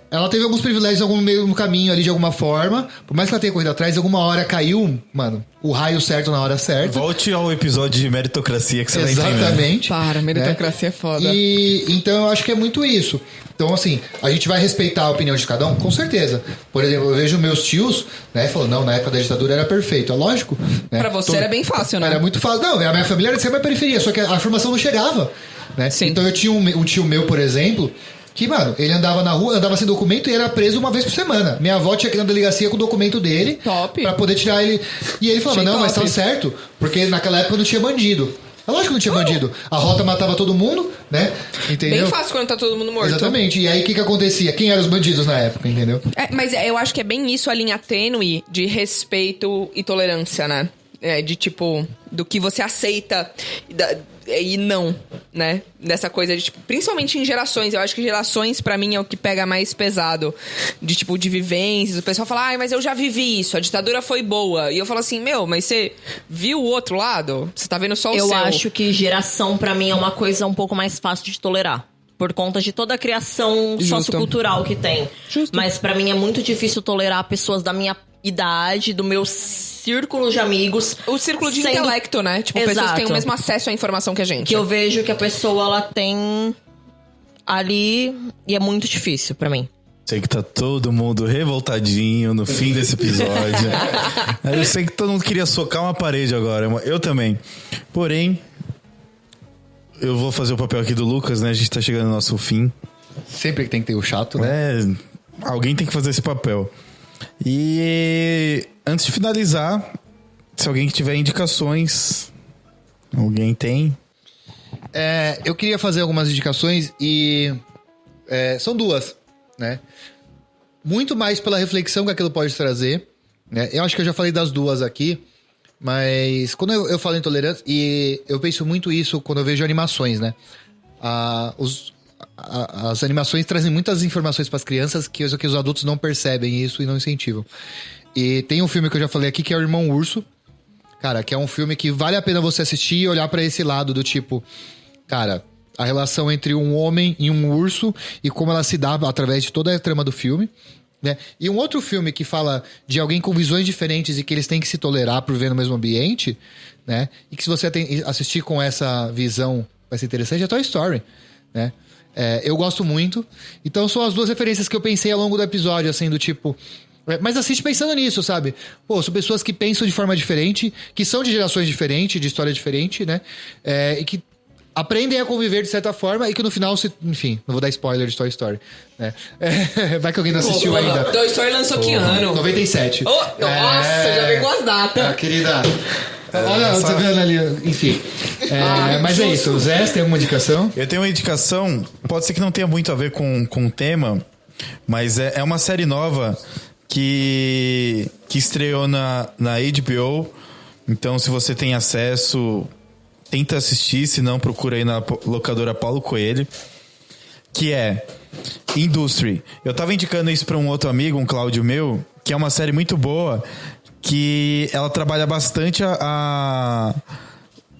ela teve alguns privilégios no caminho ali de alguma forma. Por mais que ela tenha corrido atrás, alguma hora caiu, mano, o raio certo na hora certa. Volte ao episódio de meritocracia que você vai entender. Exatamente. Para, meritocracia é foda. E então eu acho que é muito isso. Então, assim, a gente vai respeitar a opinião de cada um? Com certeza. Por exemplo, eu vejo meus tios, né, falando, não, na época da ditadura era perfeito. É lógico. Né? Pra você era bem fácil, né? Era muito fácil. Não, a minha família era de ser uma periferia, só que a informação não chegava. Né? Sim. Então eu tinha um tio meu, por exemplo, que, mano, ele andava na rua, andava sem documento e era preso uma vez por semana. Minha avó tinha que ir na delegacia com o documento dele. Top. Pra poder tirar ele. E ele falava, Achei não, mas top. tá certo, porque naquela época não tinha bandido. É lógico que não tinha bandido. A rota matava todo mundo, né? Entendeu? Bem fácil quando tá todo mundo morto. Exatamente. E aí o que acontecia? Quem eram os bandidos na época, entendeu? Mas eu acho que é bem isso a linha tênue de respeito e tolerância, né? De tipo, do que você aceita e não, né? Dessa coisa de, tipo, principalmente em gerações. Eu acho que gerações, pra mim, é o que pega mais pesado. De, tipo, de vivências. O pessoal fala, mas eu já vivi isso, a ditadura foi boa. E eu falo assim, mas você viu o outro lado? Você tá vendo só o seu. Eu acho que geração, pra mim, é uma coisa um pouco mais fácil de tolerar. Por conta de toda a criação sociocultural que tem. Justo. Mas pra mim é muito difícil tolerar pessoas da minha idade, do meu círculo de amigos. O círculo de intelecto, né? Tipo, Exato. pessoas têm o mesmo acesso à informação que a gente. Que eu vejo que a pessoa, ela tem ali... E é muito difícil pra mim. Sei que tá todo mundo revoltadinho no fim desse episódio. Eu sei que todo mundo queria socar uma parede agora. Eu também. Porém, eu vou fazer o papel aqui do Lucas, né? A gente tá chegando no nosso fim. Sempre que tem que ter o chato, né? Alguém tem que fazer esse papel. E antes de finalizar, se alguém tiver indicações, alguém tem? Eu queria fazer algumas indicações e são duas, né? Muito mais pela reflexão que aquilo pode trazer, né? Eu acho que eu já falei das duas aqui, mas quando eu falo em tolerância, e eu penso muito isso quando eu vejo animações, né? As animações trazem muitas informações para as crianças que os adultos não percebem isso e não incentivam. E tem um filme que eu já falei aqui que é O Irmão Urso. Cara, que é um filme que vale a pena você assistir e olhar para esse lado do tipo... Cara, a relação entre um homem e um urso e como ela se dá através de toda a trama do filme, né? E um outro filme que fala de alguém com visões diferentes e que eles têm que se tolerar por viver no mesmo ambiente, né? E que se você assistir com essa visão vai ser interessante, é Toy Story, né? Eu gosto muito. Então são as duas referências que eu pensei ao longo do episódio, assim, do tipo... Mas assiste pensando nisso, sabe? Pô, são pessoas que pensam de forma diferente, que são de gerações diferentes, de história diferente, né? E que aprendem a conviver de certa forma e que no final, enfim, não vou dar spoiler de Toy Story, né? Vai que alguém não assistiu ainda. Toy Story lançou que ano? 97. Nossa, já vem com as datas. Querida... Olha, você vendo ali, enfim. Mas é isso. O Zé, você tem alguma indicação? Eu tenho uma indicação, pode ser que não tenha muito a ver com o tema, mas é uma série nova que estreou na HBO. Então, se você tem acesso, tenta assistir, se não, procura aí na locadora Paulo Coelho, que é Industry. Eu tava indicando isso pra um outro amigo, um Cláudio meu, que é uma série muito boa, que ela trabalha bastante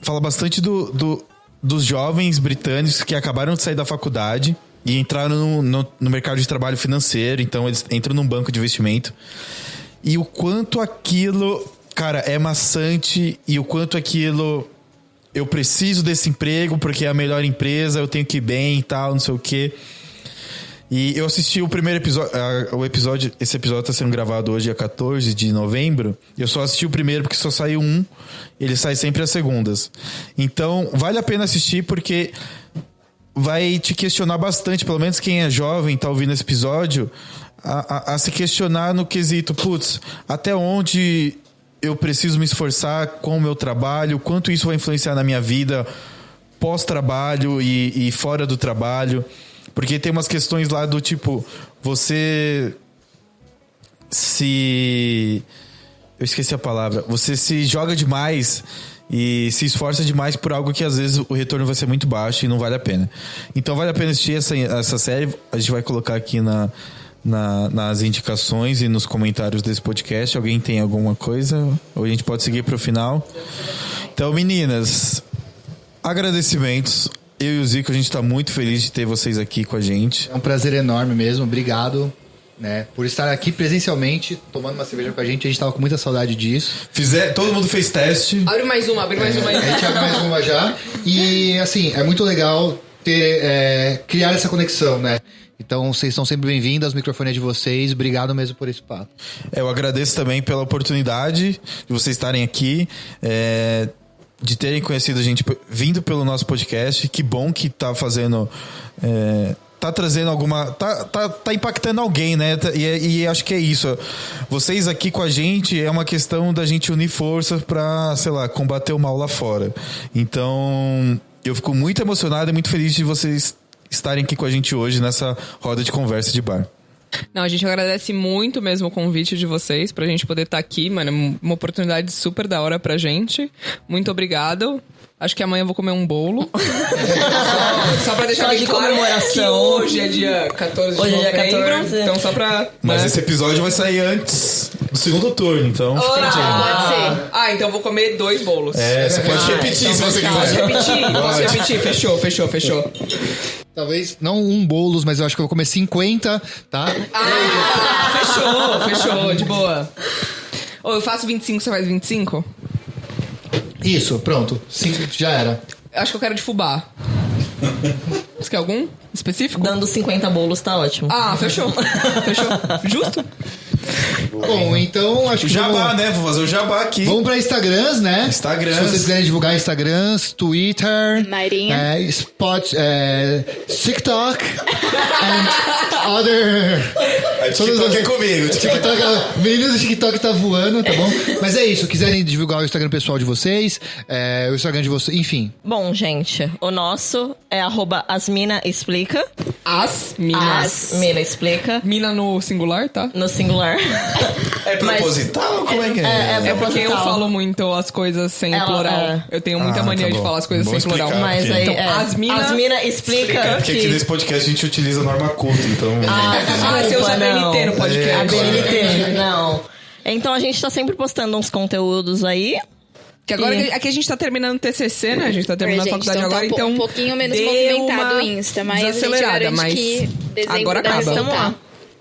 fala bastante dos jovens britânicos que acabaram de sair da faculdade e entraram no mercado de trabalho financeiro. Então eles entram num banco de investimento. E o quanto aquilo, cara, é maçante, e o quanto aquilo... Eu preciso desse emprego porque é a melhor empresa, eu tenho que ir bem e tal, não sei o quê. E eu assisti o primeiro episódio. Esse episódio tá sendo gravado hoje, dia 14 de novembro. Eu só assisti o primeiro porque só saiu um. Ele sai sempre às segundas. Então, vale a pena assistir porque vai te questionar bastante. Pelo menos quem é jovem, tá ouvindo esse episódio, a se questionar no quesito, putz, até onde eu preciso me esforçar com o meu trabalho, quanto isso vai influenciar na minha vida pós-trabalho e fora do trabalho. Porque tem umas questões lá do tipo, você se... Eu esqueci a palavra. Você se joga demais e se esforça demais por algo que às vezes o retorno vai ser muito baixo e não vale a pena. Então vale a pena assistir essa série. A gente vai colocar aqui nas indicações e nos comentários desse podcast. Alguém tem alguma coisa? Ou a gente pode seguir pro final? Então, meninas, agradecimentos. Eu e o Zico, a gente tá muito feliz de ter vocês aqui com a gente. É um prazer enorme mesmo, obrigado, né, por estar aqui presencialmente, tomando uma cerveja com a gente tava com muita saudade disso. Todo mundo fez teste. Abre mais uma aí. A gente abre mais uma já. E, assim, é muito legal criar essa conexão, né? Então, vocês estão sempre bem-vindos, o microfone é de vocês. Obrigado mesmo por esse papo. Eu agradeço também pela oportunidade de vocês estarem aqui, de terem conhecido a gente vindo pelo nosso podcast. Que bom que tá fazendo... tá trazendo alguma... Tá impactando alguém, né? E acho que é isso. Vocês aqui com a gente é uma questão da gente unir forças pra, sei lá, combater o mal lá fora. Então, eu fico muito emocionado e muito feliz de vocês estarem aqui com a gente hoje nessa roda de conversa de bar. Não, a gente agradece muito mesmo o convite de vocês pra gente poder estar aqui, mano. Uma oportunidade super da hora pra gente. Muito obrigado. Acho que amanhã eu vou comer um bolo. Só pra deixar Só bem de claro comemoração. que hoje é dia 14 de Hoje é dia novembro. 14. Então só pra... Mas né? esse episódio vai sair antes do segundo turno, então... Olá! Pode ser. Ah, então eu vou comer 2 bolos. Você pode repetir se você quiser. Posso repetir? Fechou. Talvez não um bolos, mas eu acho que eu vou comer 50, tá? Fechou, de boa. Ou eu faço 25, você faz 25? Isso, pronto. Sim, já era. Acho que eu quero de fubá. Você quer algum específico? Dando 50 bolos tá ótimo. Ah, fechou. Justo? Bom, então acho que Jabá, né? Vou fazer o jabá aqui. Vamos pra Instagrams, né? Instagrams. Se vocês quiserem divulgar Instagrams, Twitter, Nairinha. TikTok and other... TikTok é comigo. TikTok, menino do TikTok tá voando, tá bom? Mas é isso, quiserem divulgar o Instagram pessoal de vocês, o Instagram de vocês, enfim. Bom, gente, o nosso é @asminaexplica. Mina Explica. Mina no singular, tá? No singular. É proposital? Como é que é? É porque eu proposital. falo muito as coisas sem Ela- plural. Eu tenho muita mania tá de bom. falar as coisas Vou sem plural. explicar. Mas Ok. aí, Então, Asmina explica Porque aqui nesse podcast a gente utiliza norma culta, então... você usa BNT no podcast. A BNT, não. Então a gente tá sempre postando uns conteúdos aí. Que agora aqui a gente tá terminando o TCC, né? A gente tá terminando a faculdade então agora, tá então... um pouquinho menos deu movimentado uma o Insta, mas a gente desacelerada, garante mas que dezembro agora deve acaba. voltar.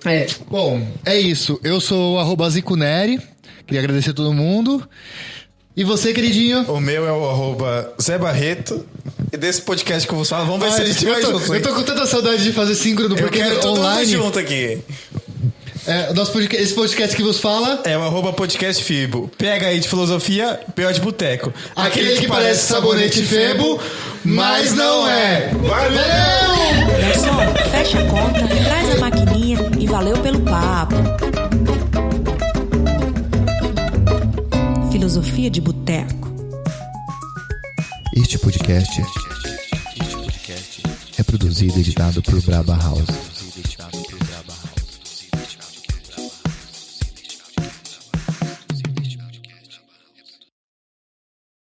É. Bom, é isso. Eu sou o @ZicoNeri. Queria agradecer a todo mundo. E você, queridinho? O meu é o @Zé Barreto. E desse podcast que eu vou falar, vamos ver se a gente vai junto. eu tô com tanta saudade de fazer síncrono, Eu porque quero todo mundo online. junto aqui. Esse podcast que vos fala... É o @podcast Fibo. PH aí de filosofia, PO de boteco. Aquele que parece sabonete Febo, mas não é. Valeu! Garçom, fecha a conta, traz a maquininha e valeu pelo papo. Filosofia de boteco. Este podcast é produzido e editado por Braba House.